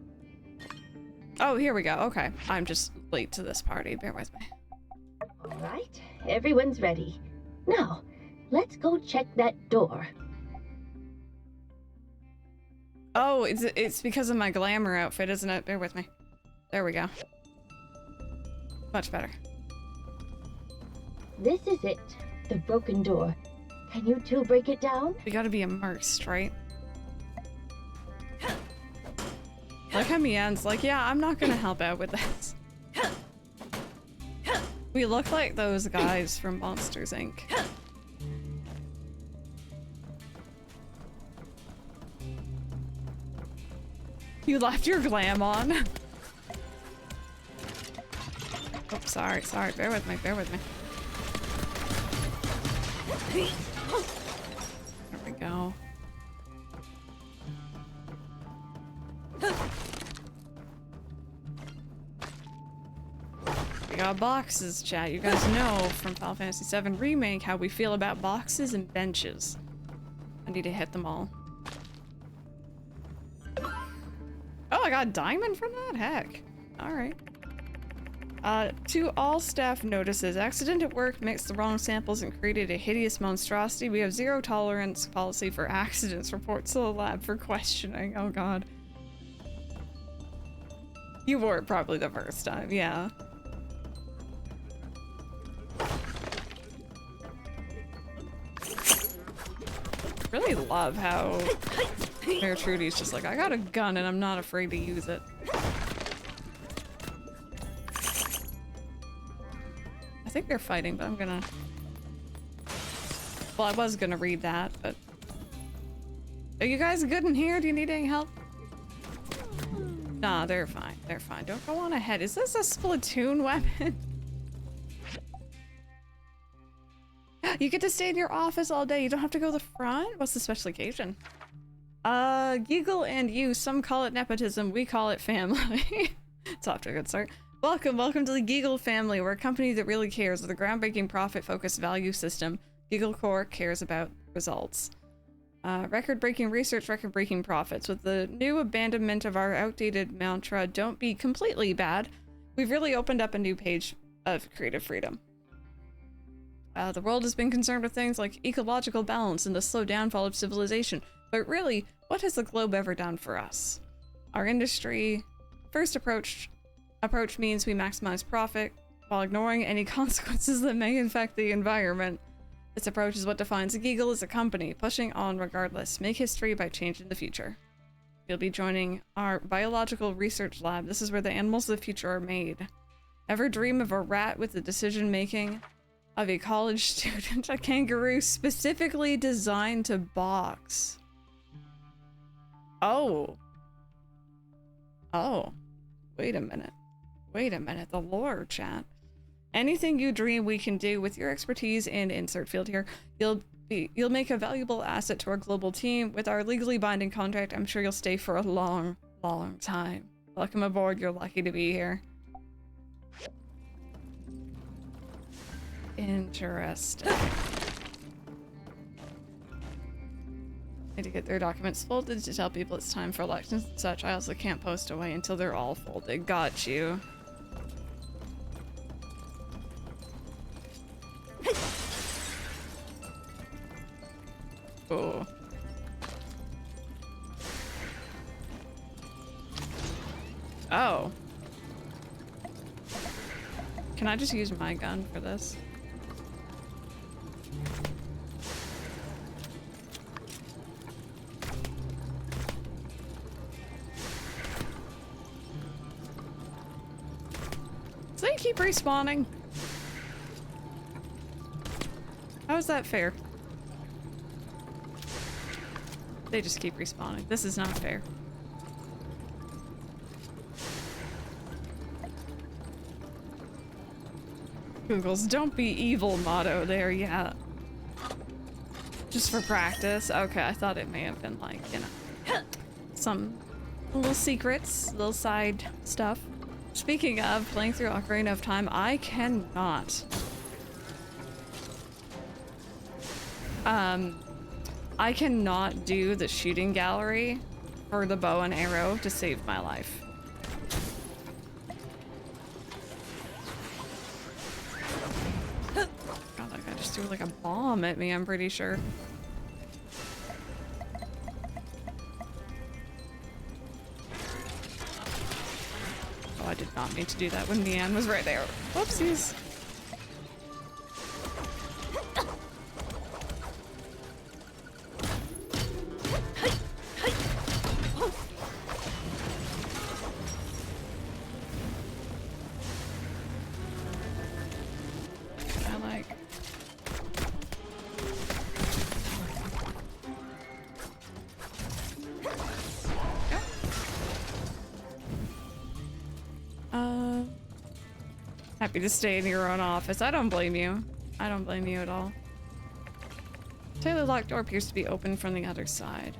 Oh, here we go. Okay. I'm just late to this party. Bear with me. All right, everyone's ready. Now, let's go check that door. Oh, it's because of my glamour outfit, isn't it? Bear with me. There we go. Much better. This is it, the broken door. Can you two break it down? We gotta be immersed, right? Like how Mian's like, yeah, I'm not gonna help out with this. We look like those guys from Monsters, Inc. You left your glam on. Oh, sorry. Bear with me. There we go. We got boxes, chat. You guys know from Final Fantasy VII Remake how we feel about boxes and benches. I need to hit them all. Oh, I got a diamond from that? Heck. Alright. To all staff notices, accident at work mixed the wrong samples and created a hideous monstrosity. We have zero tolerance policy for accidents. Reports to the lab for questioning. Oh god. You wore it probably the first time, yeah. Really love how Mayor Trudy's just like, I got a gun and I'm not afraid to use it. I think they're fighting, but I'm gonna... Well, I was gonna read that, but... Are you guys good in here? Do you need any help? Nah, they're fine. They're fine. Don't go on ahead. Is this a Splatoon weapon? You get to stay in your office all day. You don't have to go to the front? What's the special occasion? Giggle and you. Some call it nepotism. We call it family. It's off to a good start. Welcome to the Giggle family. We're a company that really cares with a groundbreaking profit-focused value system. Giggle Core cares about results. Record-breaking research, record-breaking profits. With the new abandonment of our outdated mantra, don't be completely bad, we've really opened up a new page of creative freedom. The world has been concerned with things like ecological balance and the slow downfall of civilization, but really, what has the globe ever done for us? Our industry first approach means we maximize profit while ignoring any consequences that may affect the environment. This approach is what defines Giggle as a company, pushing on regardless. Make history by changing the future. You'll be joining our biological research lab. This is where the animals of the future are made. Ever dream of a rat with the decision-making of a college student? A kangaroo specifically designed to box. Oh. Wait a minute. The lore, chat. Anything you dream we can do with your expertise and insert field here, you'll make a valuable asset to our global team. With our legally binding contract, I'm sure you'll stay for a long, long time. Welcome aboard. You're lucky to be here. Interesting. Need to get their documents folded to tell people it's time for elections and such. I also can't post away until they're all folded. Got you. Oh. Oh. Can I just use my gun for this? Do they keep respawning? How is that fair? They just keep respawning. This is not fair. Google's "don't be evil" motto there, yeah. Just for practice. Okay, I thought it may have been like, you know, some little secrets, little side stuff. Speaking of playing through Ocarina of Time, I cannot. I cannot do the shooting gallery for the bow and arrow to save my life. God, that guy just threw like a bomb at me, I'm pretty sure. Oh, I did not mean to do that when Leanne was right there. Whoopsies. Happy to stay in your own office. I don't blame you. I don't blame you at all. The locked door appears to be open from the other side.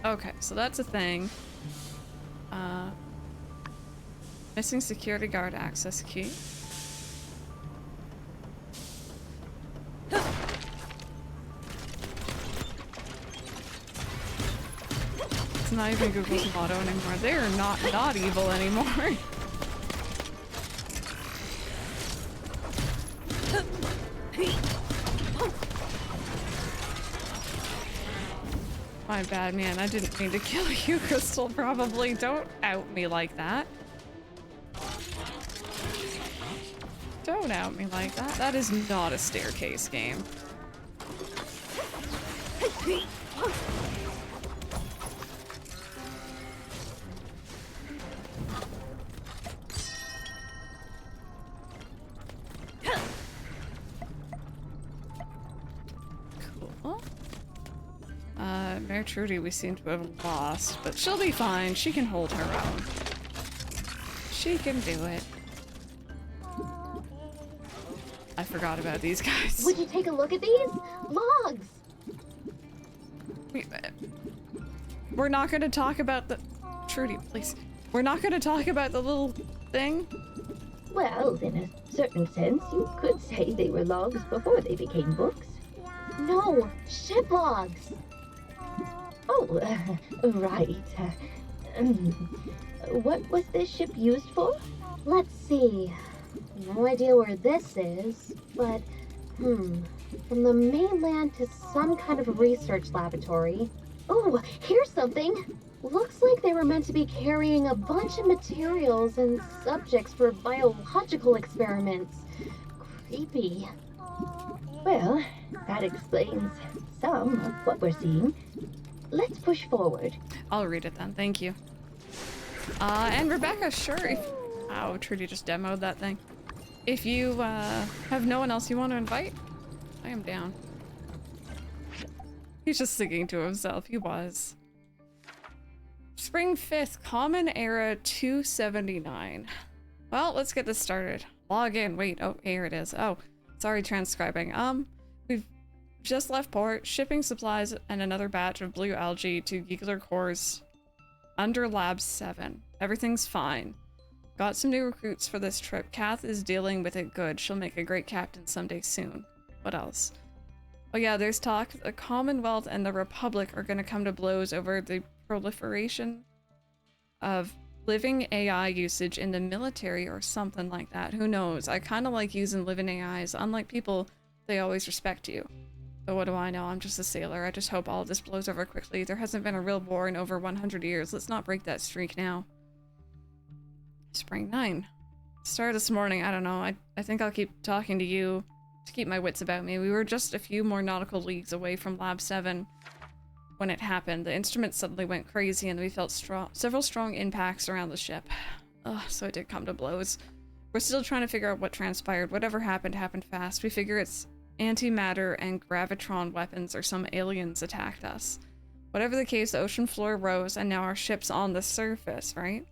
Okay, so that's a thing. Missing security guard access key. It's not even Google's motto anymore. They are not evil anymore. My bad, man. I didn't mean to kill you, Crystal, probably. Don't out me like that. Don't out me like that. That is not a staircase game. Cool. Mayor Trudy we seem to have lost, but she'll be fine. She can hold her own. She can do it. I forgot about these guys. Would you take a look at these? Logs! We're not going to talk about the... Trudy, please. We're not going to talk about the little thing? Well, in a certain sense, you could say they were logs before they became books. No, ship logs! Oh, right. What was this ship used for? Let's see. No idea where this is, but, from the mainland to some kind of research laboratory. Oh, here's something! Looks like they were meant to be carrying a bunch of materials and subjects for biological experiments. Creepy. Well, that explains some of what we're seeing. Let's push forward. I'll read it then, thank you. And Rebecca, sure, if... Ow, Trudy just demoed that thing. If you, have no one else you want to invite, I am down. He's just singing to himself, he was. Spring 5th, Common Era 279. Well, let's get this started. Log in, wait, oh, here it is. Oh, sorry, transcribing. We've just left port, shipping supplies and another batch of blue algae to Giggler Core's under Lab 7. Everything's fine. Got some new recruits for this trip. Kath is dealing with it good. She'll make a great captain someday soon. What else? Oh yeah, there's talk the Commonwealth and the Republic are gonna come to blows over the proliferation of living AI usage in the military or something like that. Who knows? I kind of like using living AIs. Unlike people, they always respect you. But what do I know? I'm just a sailor. I just hope all of this blows over quickly. There hasn't been a real war in over 100 years. Let's not break that streak now. Spring 9. Started this morning. I don't know. I think I'll keep talking to you to keep my wits about me. We were just a few more nautical leagues away from Lab 7 when it happened. The instruments suddenly went crazy and we felt several strong impacts around the ship. Ugh, so it did come to blows. We're still trying to figure out what transpired. Whatever happened fast. We figure it's antimatter and gravitron weapons or some aliens attacked us. Whatever the case, the ocean floor rose and now our ship's on the surface, right?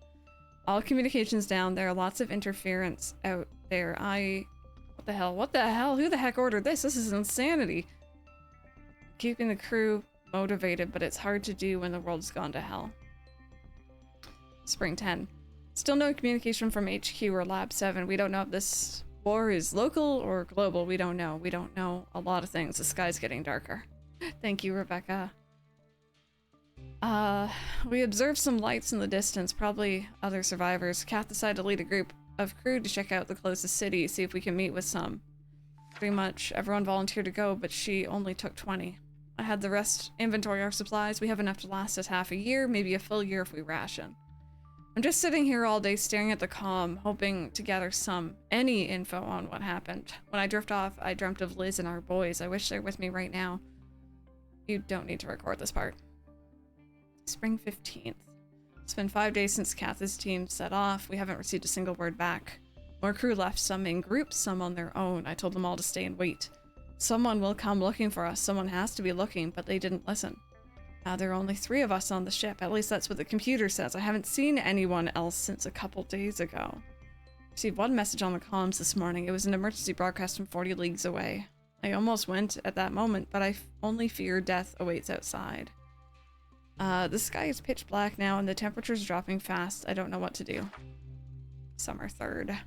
All communications down. There are lots of interference out there. What the hell? What the hell? Who the heck ordered this? This is insanity. Keeping the crew motivated, but it's hard to do when the world's gone to hell. Spring 10. Still no communication from HQ or Lab 7. We don't know if this war is local or global. We don't know. We don't know a lot of things. The sky's getting darker. Thank you, Rebecca. We observed some lights in the distance, probably other survivors. Kath decided to lead a group of crew to check out the closest city, see if we can meet with some. Pretty much everyone volunteered to go, but she only took 20. I had the rest inventory our supplies. We have enough to last us half a year, maybe a full year if we ration. I'm just sitting here all day staring at the comm, hoping to gather any info on what happened. When I drift off, I dreamt of Liz and our boys. I wish they're with me right now. You don't need to record this part. Spring 15th. It's been 5 days since Kath's team set off. We haven't received a single word back. More crew left, some in groups, some on their own. I told them all to stay and wait. Someone will come looking for us. Someone has to be looking, but they didn't listen. There are only 3 of us on the ship. At least that's what the computer says. I haven't seen anyone else since a couple days ago. Received one message on the comms this morning. It was an emergency broadcast from 40 leagues away. I almost went at that moment, but I only fear death awaits outside. The sky is pitch black now and the temperature's dropping fast. I don't know what to do. Summer 3rd.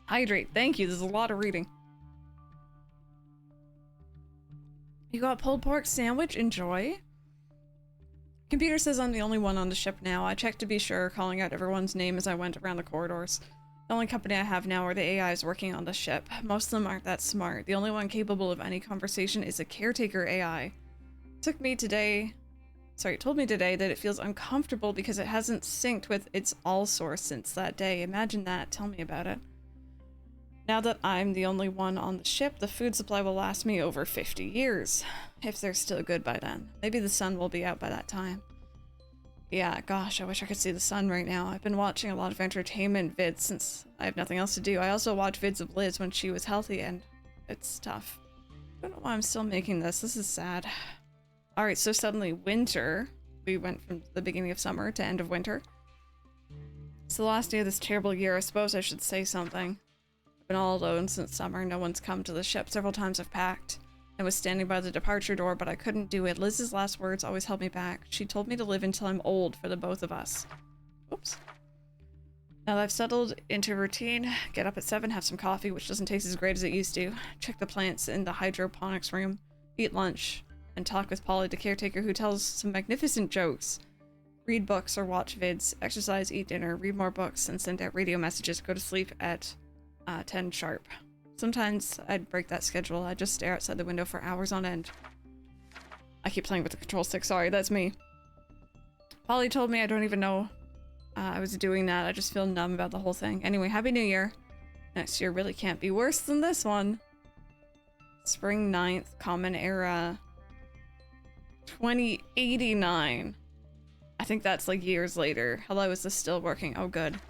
Hydrate. Thank you. There's a lot of reading. You got pulled pork sandwich? Enjoy. Computer says I'm the only one on the ship now. I checked to be sure, calling out everyone's name as I went around the corridors. The only company I have now are the AIs working on the ship. Most of them aren't that smart. The only one capable of any conversation is a caretaker AI. Told me today that it feels uncomfortable because it hasn't synced with its all source since that day. Imagine that. Tell me about it. Now that I'm the only one on the ship, the food supply will last me over 50 years. If they're still good by then. Maybe the sun will be out by that time. Yeah, gosh, I wish I could see the sun right now. I've been watching a lot of entertainment vids since I have nothing else to do. I also watch vids of Liz when she was healthy, and it's tough. I don't know why I'm still making this. This is sad. Alright, so suddenly winter. We went from the beginning of summer to end of winter. It's the last day of this terrible year. I suppose I should say something. I've been all alone since summer. No one's come to the ship. Several times I've packed. I was standing by the departure door, but I couldn't do it. Liz's last words always held me back. She told me to live until I'm old for the both of us. Oops. Now that I've settled into routine, get up at 7, have some coffee, which doesn't taste as great as it used to, check the plants in the hydroponics room, eat lunch, and talk with Polly, the caretaker, who tells some magnificent jokes. Read books or watch vids, exercise, eat dinner, read more books, and send out radio messages, go to sleep at 10 sharp. Sometimes I'd break that schedule. I'd just stare outside the window for hours on end. I keep playing with the control stick, sorry, that's me. Polly told me I don't even know I was doing that. I just feel numb about the whole thing. Anyway, Happy New Year. Next year really can't be worse than this one. Spring 9th, Common Era 2089. I think that's like years later. Hello, is this still working? Oh, good.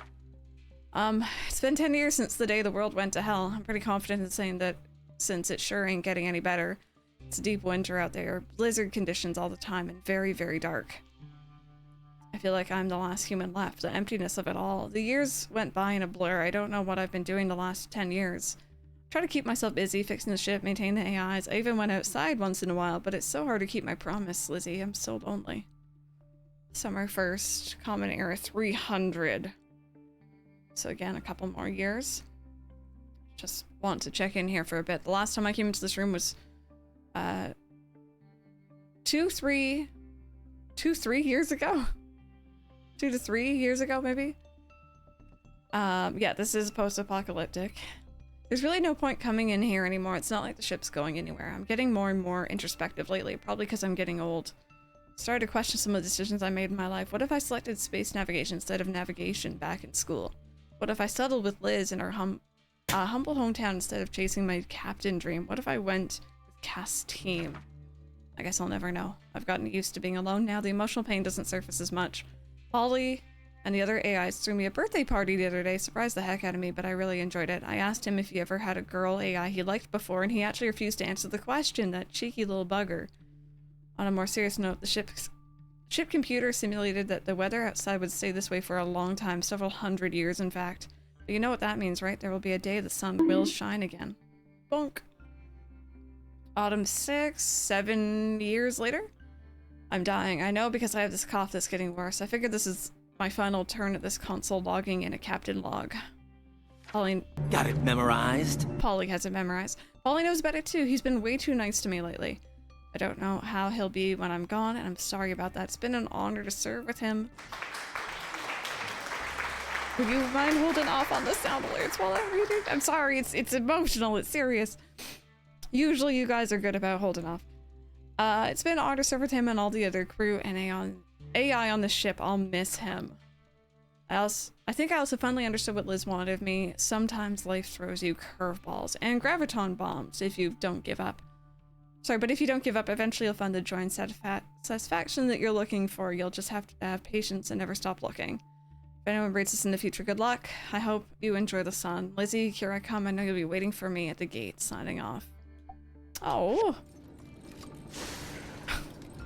It's been 10 years since the day the world went to hell. I'm pretty confident in saying that since it sure ain't getting any better. It's deep winter out there, blizzard conditions all the time, and very, very dark. I feel like I'm the last human left, the emptiness of it all. The years went by in a blur. I don't know what I've been doing the last 10 years. Try to keep myself busy, fixing the ship, maintain the AIs. I even went outside once in a while, but it's so hard to keep my promise, Lizzie. I'm so lonely. Summer 1st, Common Era 300. So again, a couple more years. Just want to check in here for a bit. The last time I came into this room was 2-3 years ago. 2 to 3 years ago, maybe. Yeah, this is post-apocalyptic. There's really no point coming in here anymore. It's not like the ship's going anywhere. I'm getting more and more introspective lately, probably because I'm getting old. Started to question some of the decisions I made in my life. What if I selected space navigation instead of navigation back in school? What if I settled with Liz in her humble hometown instead of chasing my captain dream? What if I went with Cass' team? I guess I'll never know. I've gotten used to being alone now. The emotional pain doesn't surface as much. Polly and the other AIs threw me a birthday party the other day. Surprised the heck out of me, but I really enjoyed it. I asked him if he ever had a girl AI he liked before, and he actually refused to answer the question. That cheeky little bugger. On a more serious note, the ship Ship computer simulated that the weather outside would stay this way for a long time, several hundred years in fact. But you know what that means, right? There will be a day the sun will shine again. Bonk. Autumn 6, 7 years later? I'm dying. I know because I have this cough that's getting worse. I figured this is my final turn at this console logging in a captain log. Polly... Got it memorized? Polly has it memorized. Polly knows about it too. He's been way too nice to me lately. I don't know how he'll be when I'm gone, and I'm sorry about that. It's been an honor to serve with him. Would you mind holding off on the sound alerts while I read it? I'm sorry, it's emotional, it's serious. Usually you guys are good about holding off. It's been an honor to serve with him and all the other crew and AI on the ship. I'll miss him. I think I also finally understood what Liz wanted of me. Sometimes life throws you curveballs and graviton bombs if you don't give up. Sorry, but if you don't give up, eventually you'll find the joy and satisfaction that you're looking for. You'll just have to have patience and never stop looking. If anyone rates us in the future, good luck. I hope you enjoy the sun. Lizzie, here I come. I know you'll be waiting for me at the gate, signing off. Oh.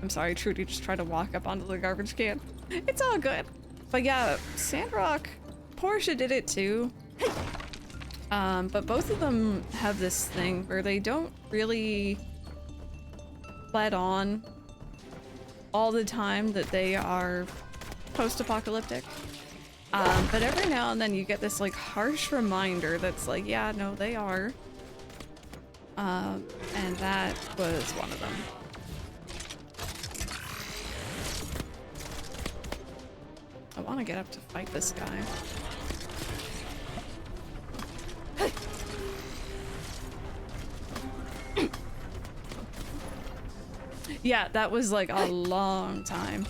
I'm sorry, Trudy just tried to walk up onto the garbage can. It's all good. But yeah, Sandrock, Portia did it too. But both of them have this thing where they don't really let on all the time that they are post-apocalyptic. But every now and then you get this like harsh reminder that's like, yeah, no, they are. And that was one of them. I want to get up to fight this guy. Yeah, that was like a long time.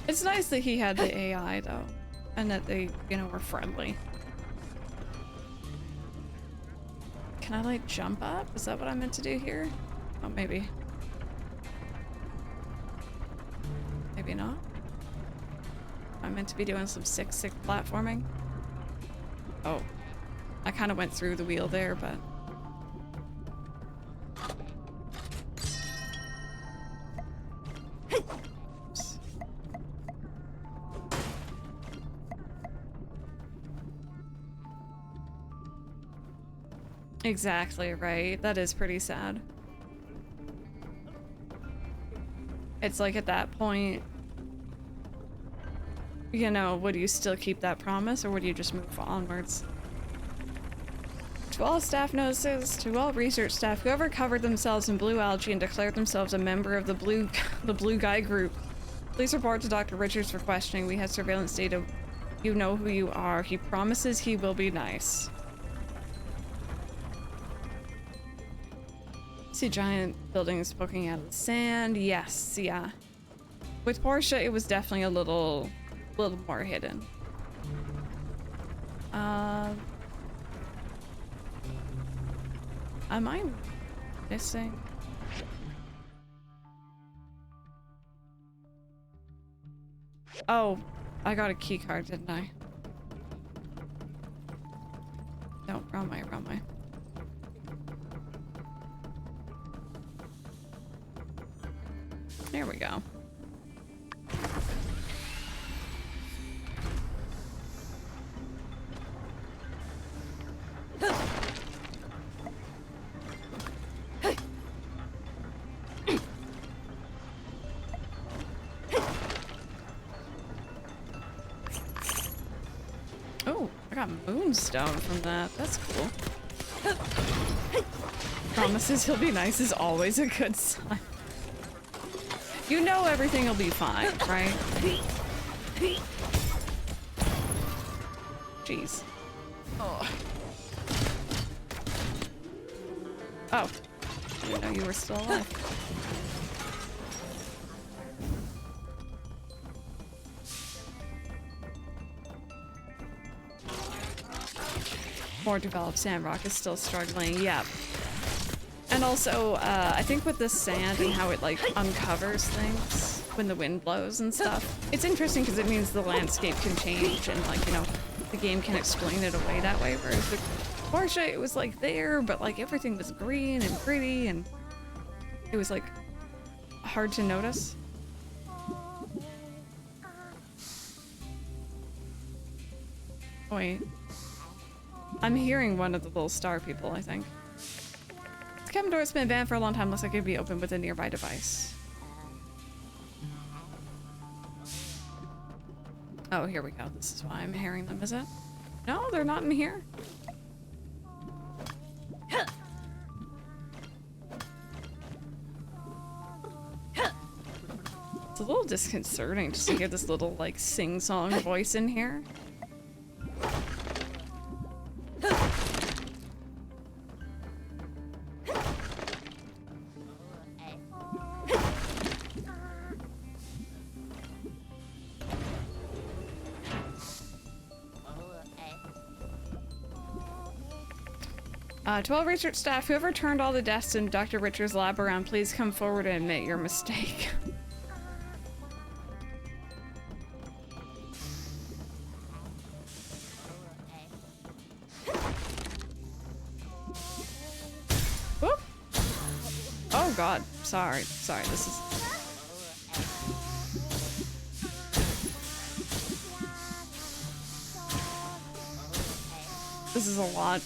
It's nice that he had the AI though, and that they, you know, were friendly. Can I like jump up? Is that what I meant to do here? Oh, maybe. Maybe not. I meant to be doing some sick platforming. Oh. I kind of went through the wheel there, but... Oops. Exactly, right? That is pretty sad. It's like at that point, you know, would you still keep that promise or would you just move onwards? To all staff notices, to all research staff, whoever covered themselves in blue algae and declared themselves a member of the blue guy group, please report to Dr. Richards for questioning. We have surveillance data. You know who you are. He promises he will be nice. See giant buildings poking out of the sand. Yes, yeah. With Portia, it was definitely a little more hidden. Am I missing? Oh, I got a key card, didn't I? No, wrong way, wrong way. There we go. Oh, I got moonstone from that. That's cool. Promises he'll be nice is always a good sign. You know everything will be fine, right? Jeez. Oh. Oh. I didn't know you were still alive. More developed Sandrock is still struggling, yeah. And also, I think with the sand and how it like uncovers things when the wind blows and stuff, it's interesting because it means the landscape can change and like, you know, the game can explain it away that way, whereas Portia, it was like there, but like everything was green and pretty, and it was like hard to notice. Wait. I'm hearing one of the little star people, I think. The cabin door has been banned for a long time. Looks like it could be opened with a nearby device. Oh, here we go. This is why I'm hearing them, is it? No, they're not in here. It's a little disconcerting just to hear this little, like, sing-song voice in here. To all research staff, whoever turned all the desks in Dr. Richard's lab around, please come forward and admit your mistake. Whoop. Oh god, sorry, this is... This is a lot.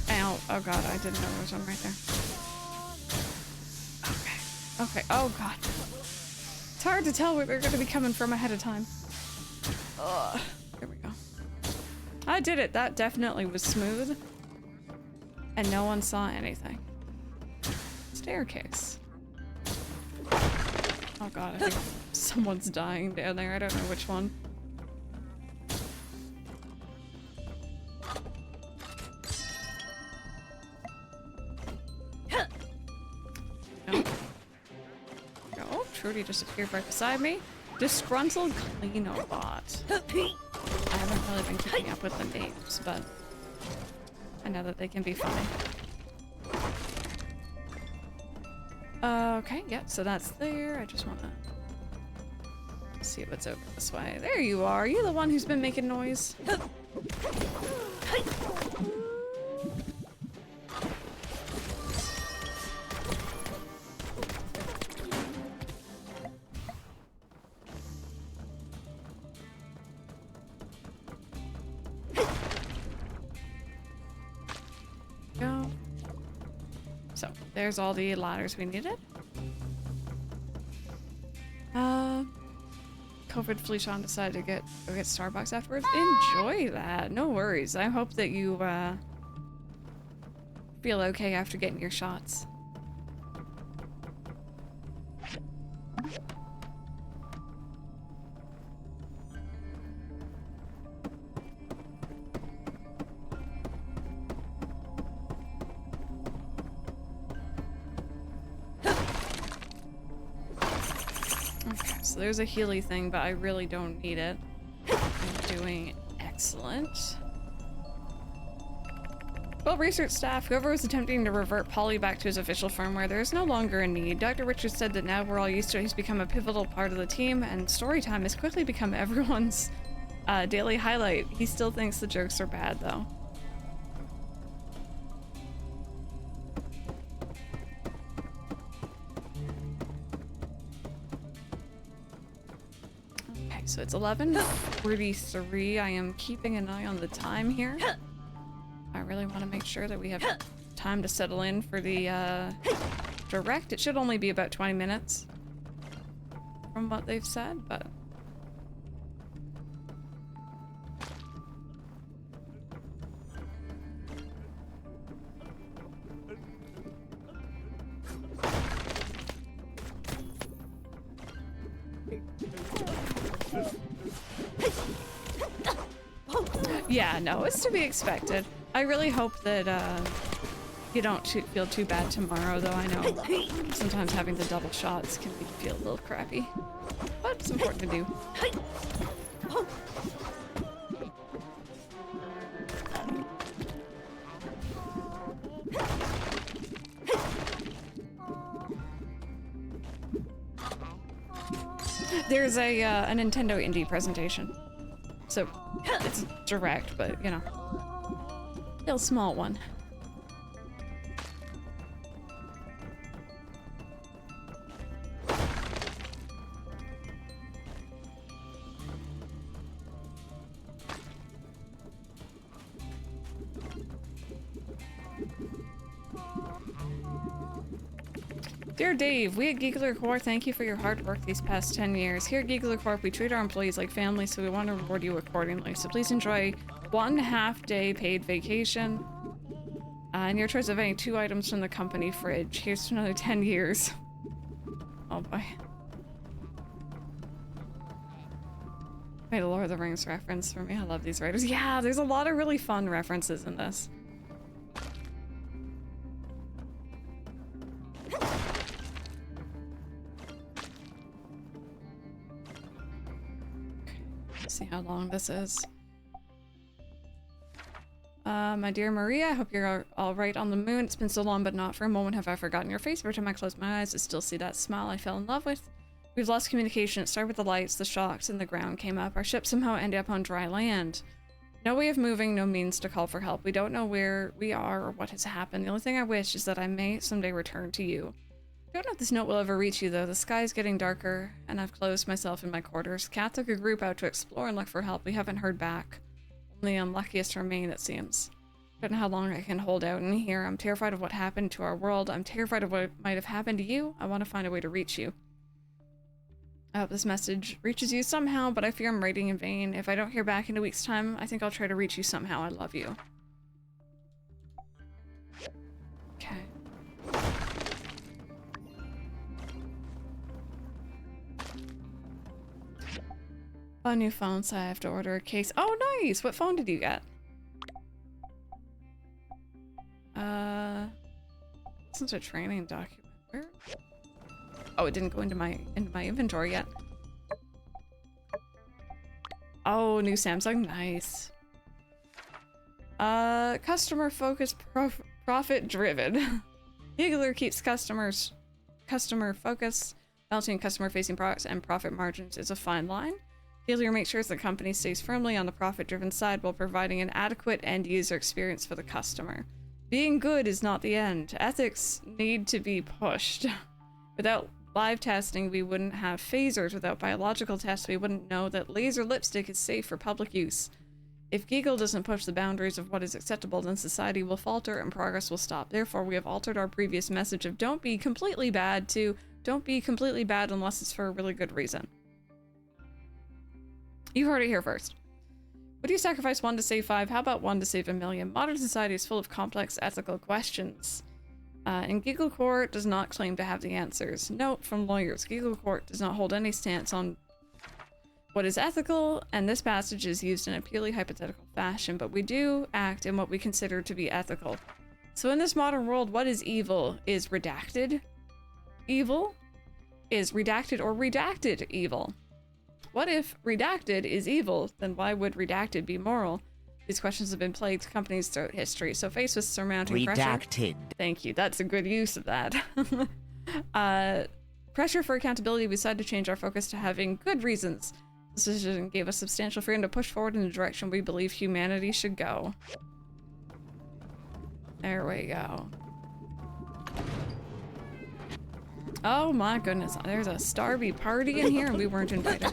Ow. Oh god, I didn't know there was one right there. Okay, oh god. It's hard to tell where they're gonna be coming from ahead of time. Ugh. Here we go. I did it. That definitely was smooth. And no one saw anything. Staircase. Oh god, I think someone's dying down there. I don't know which one. Trudy just appeared right beside me. Disgruntled Cleanobot. I haven't really been keeping up with the names, but I know that they can be funny. Okay, yeah, so that's there. I just want to see what's over this way. There you are. Are you the one who's been making noise? There's all the ladders we needed. COVID Fleishon decided to go get Starbucks afterwards. Enjoy that. No worries. I hope that you feel okay after getting your shots. So there's a Healy thing, but I really don't need it. I'm doing excellent. Well, research staff, whoever was attempting to revert Polly back to his official firmware, there is no longer a need. Dr. Richards said that now we're all used to it. He's become a pivotal part of the team, and story time has quickly become everyone's daily highlight. He still thinks the jokes are bad, though. So it's 11:43. I am keeping an eye on the time here. I really want to make sure that we have time to settle in for the direct. It should only be about 20 minutes from what they've said, but... Yeah, no, it's to be expected. I really hope that you don't feel too bad tomorrow, though. I know sometimes having the double shots can feel a little crappy, but it's important to do. There's a Nintendo Indie presentation. So, it's direct, but, you know. Little small one. Dear Dave, we at Giggler Corp thank you for your hard work these past 10 years. Here at Giggler Corp, we treat our employees like family, so we want to reward you accordingly. So please enjoy 1 half-day paid vacation. And your choice of any 2 items from the company fridge. Here's to another 10 years. Oh boy. Made a Lord of the Rings reference for me. I love these writers. Yeah, there's a lot of really fun references in this. See how long this is. My dear Maria, I hope you're all right on the moon. It's been so long, but not for a moment have I forgotten your face. Every time I close my eyes, I still see that smile I fell in love with. We've lost communication. It started with the lights, the shocks, and the ground came up. Our ship somehow ended up on dry land. No way of moving, no means to call for help. We don't know where we are or what has happened. The only thing I wish is that I may someday return to you. I don't know if this note will ever reach you, though. The sky is getting darker, and I've closed myself in my quarters. Kat took a group out to explore and look for help. We haven't heard back. Only the unluckiest remain, it seems. I don't know how long I can hold out in here. I'm terrified of what happened to our world. I'm terrified of what might have happened to you. I want to find a way to reach you. I hope this message reaches you somehow, but I fear I'm writing in vain. If I don't hear back in a week's time, I think I'll try to reach you somehow. I love you. Okay. A new phone, so I have to order a case. Oh, nice! What phone did you get? This is a training document. Where? Oh, it didn't go into my inventory yet. Oh, new Samsung, nice. Customer focused, profit driven. Giggler keeps customer focus, balancing customer facing products and profit margins is a fine line. Giggler makes sure the company stays firmly on the profit driven side while providing an adequate end user experience for the customer. Being good is not the end. Ethics need to be pushed. Without live testing, we wouldn't have phasers. Without biological tests, we wouldn't know that laser lipstick is safe for public use. If Giggle doesn't push the boundaries of what is acceptable, then society will falter and progress will stop. Therefore, we have altered our previous message of don't be completely bad to don't be completely bad unless it's for a really good reason. You heard it here first. Would you sacrifice 1 to save 5? How about 1 to save 1,000,000? Modern society is full of complex ethical questions. And Giggle Court does not claim to have the answers. Note from lawyers, Giggle Court does not hold any stance on what is ethical, and this passage is used in a purely hypothetical fashion, but we do act in what we consider to be ethical. So in this modern world, what is evil is redacted. Evil is redacted or redacted evil. What if redacted is evil? Then why would redacted be moral? These questions have been plagued companies throughout history. So faced with surmounting pressure... Redacted. Thank you. That's a good use of that. Pressure for accountability, we decided to change our focus to having good reasons. This decision gave us substantial freedom to push forward in the direction we believe humanity should go. There we go. Oh my goodness, there's a Starby party in here and we weren't invited.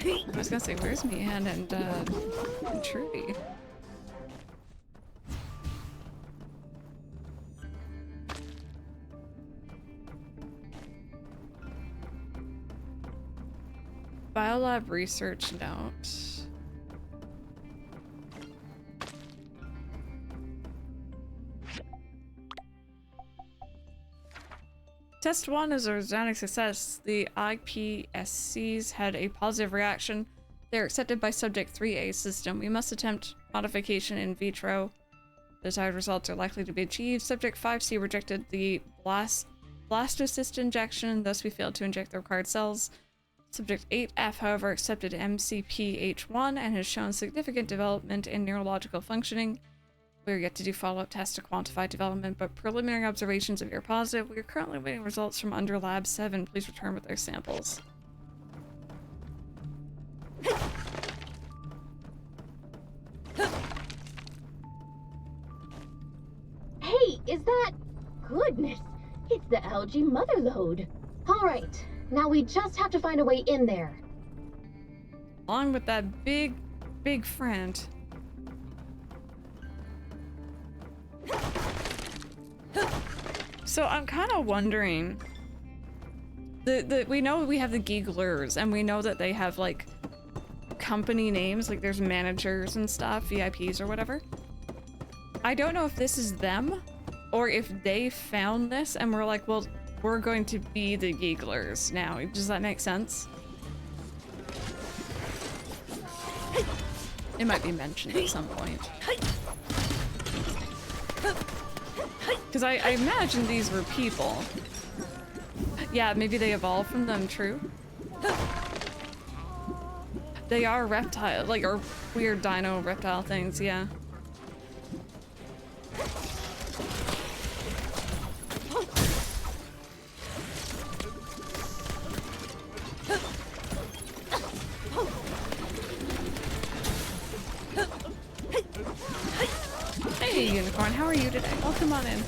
I was gonna say, where's Mian and Trudy? Biolab research note. Test 1 is a resounding success. The IPSCs had a positive reaction. They are accepted by Subject 3A system. We must attempt modification in vitro. The desired results are likely to be achieved. Subject 5C rejected the blastocyst injection, thus we failed to inject the required cells. Subject 8F, however, accepted MCPH1 and has shown significant development in neurological functioning. We're yet to do follow-up tests to quantify development, but preliminary observations appear positive. We are currently waiting results from under Lab 7. Please return with their samples. Hey, is that... Goodness, it's the algae motherlode. Alright, now we just have to find a way in there. Along with that big friend. So I'm kind of wondering, we know we have the Gigglers, and we know that they have like company names, like there's managers and stuff, VIPs or whatever. I don't know if this is them, or if they found this and we're like, well, we're going to be the Gigglers now. Does that make sense? It might be mentioned at some point. Because I imagine these were people. Yeah, maybe they evolved from them, true. They are reptile, like, or weird dino reptile things, yeah. Hey, Unicorn, how are you today? Oh, come on in.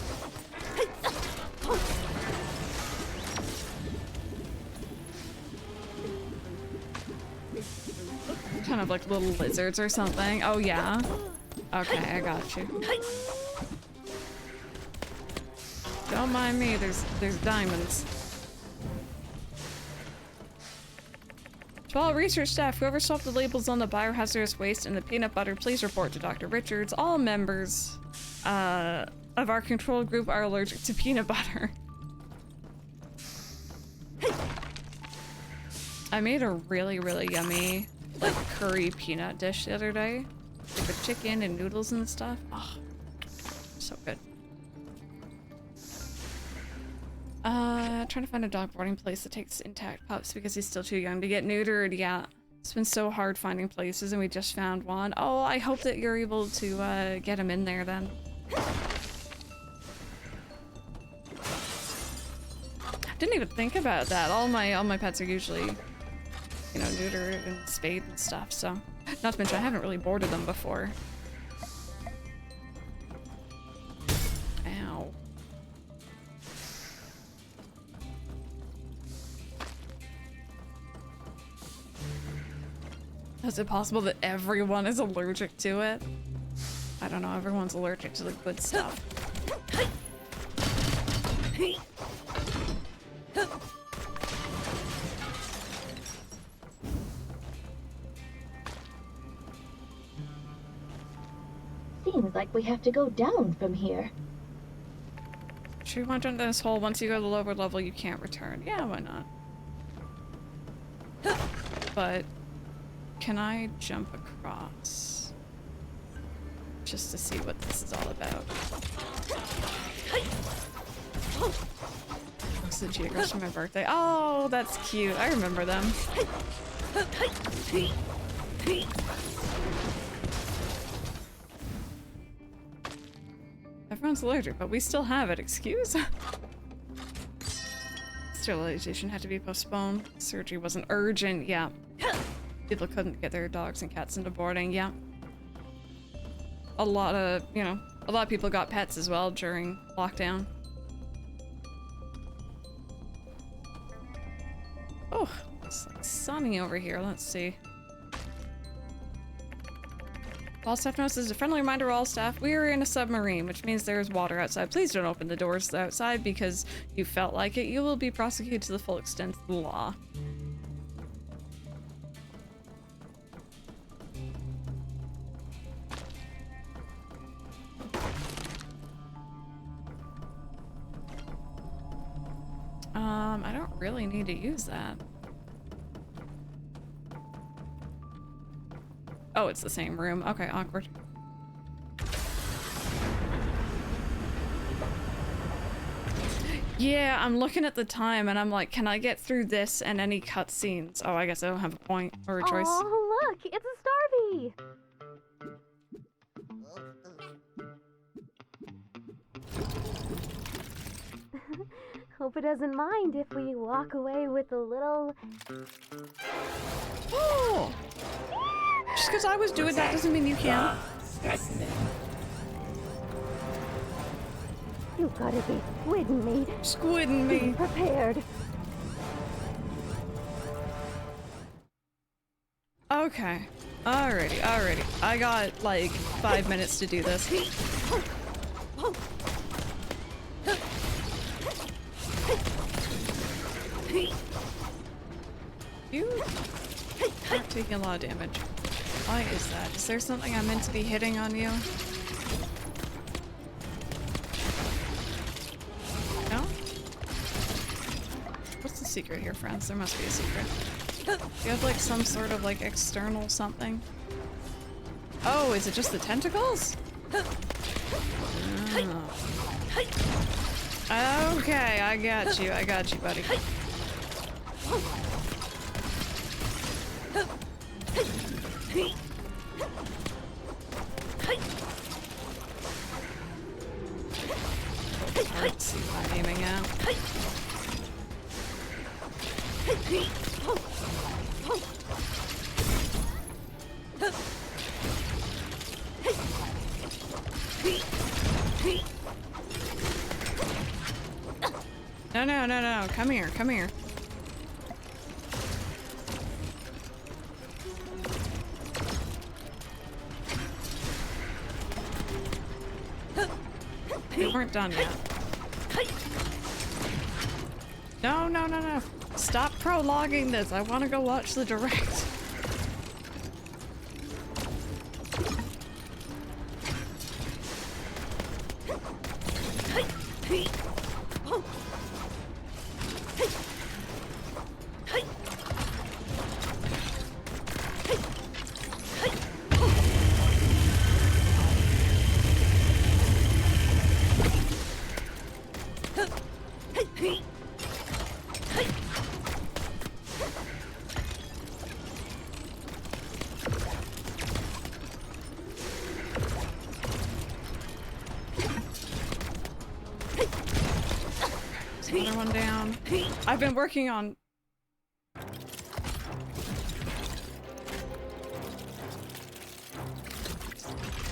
Kind of like little lizards or something. Oh, yeah. Okay, I got you. Don't mind me, there's diamonds. To all research staff, whoever swapped the labels on the biohazardous waste and the peanut butter, please report to Dr. Richards. All members of our control group are allergic to peanut butter. I made a really, really yummy, like, curry peanut dish the other day. Like with chicken and noodles and stuff. Oh, so good. Trying to find a dog boarding place that takes intact pups because he's still too young to get neutered. Yeah, it's been so hard finding places and we just found one. Oh, I hope that you're able to get him in there then. Didn't even think about that. All my pets are usually, you know, neutered and spayed and stuff, so. Not to mention I haven't really boarded them before. Ow. Is it possible that everyone is allergic to it? I don't know, everyone's allergic to the good stuff. Seems like we have to go down from here. Should we want to jump down this hole? Once you go to the lower level, you can't return. Yeah, why not? But can I jump across? Just to see what this is all about. Looks the Geogers for my birthday. Oh, that's cute. I remember them. Everyone's allergic, but we still have it. Excuse? Sterilization had to be postponed. Surgery wasn't urgent. Yeah. People couldn't get their dogs and cats into boarding. Yeah. A lot of people got pets as well during lockdown. Oh, it's like sunny over here. Let's see. All staff notes is a friendly reminder to all staff, we are in a submarine, which means there is water outside. Please don't open the doors outside because you felt like it. You will be prosecuted to the full extent of the law. I don't really need to use that. Oh, it's the same room. Okay, awkward. Yeah, I'm looking at the time and I'm like, can I get through this and any cutscenes? Oh, I guess I don't have a point or a choice. Oh, look, it's a Starby! Hope it doesn't mind if we walk away with a little... Oh! Just because I was doing that doesn't mean you can. You gotta be squidding me. Squidding me. Be prepared. Okay. Alrighty. I got like 5 minutes to do this. You aren't taking a lot of damage. Why is that? Is there something I'm meant to be hitting on you? No? What's the secret here, friends? There must be a secret. Do you have like some sort of like external something? Oh, is it just the tentacles? Oh. Okay, I got you, buddy. Let's see what I'm aiming at. No. Come here. We weren't done yet. No. Stop prologuing this. I want to go watch the direct. Another one down. I've been working on...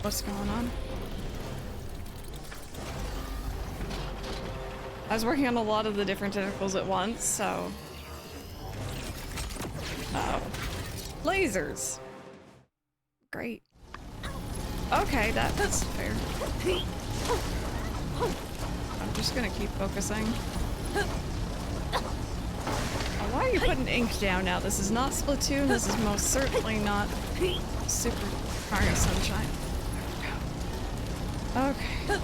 What's going on? I was working on a lot of the different tentacles at once, so... Oh. Lasers! Great. Okay, that's fair. I'm just gonna keep focusing. Why are you putting ink down now? This is not Splatoon. This is most certainly not Super Mario Sunshine. Okay.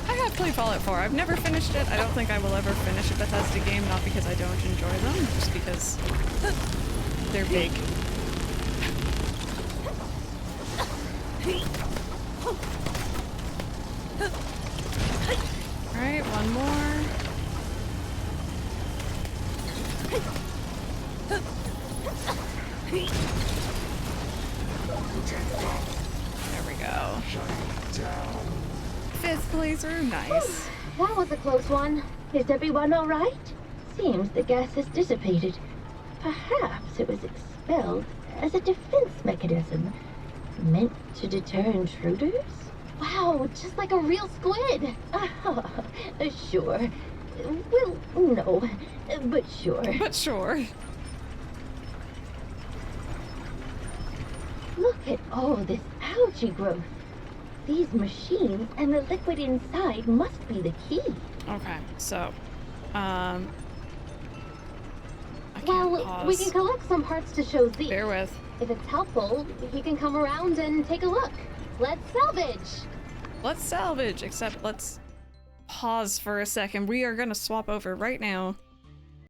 I have played Fallout 4. I've never finished it. I don't think I will ever finish a Bethesda game, not because I don't enjoy them, just because they're big. Alright, one more. There we go. Fifth laser, nice. That was a close one. Is everyone all right? Seems the gas has dissipated. Perhaps it was expelled as a defense mechanism, meant to deter intruders? Wow, just like a real squid. Sure. Well, no, but sure. But sure. Look at all this algae growth. These machines and the liquid inside must be the key. Okay, so, I can't Well, pause. we can collect some parts to show Zeke. Bear with. If it's helpful, he can come around and take a look. Let's salvage! Let's salvage, except let's pause for a second. We are gonna swap over right now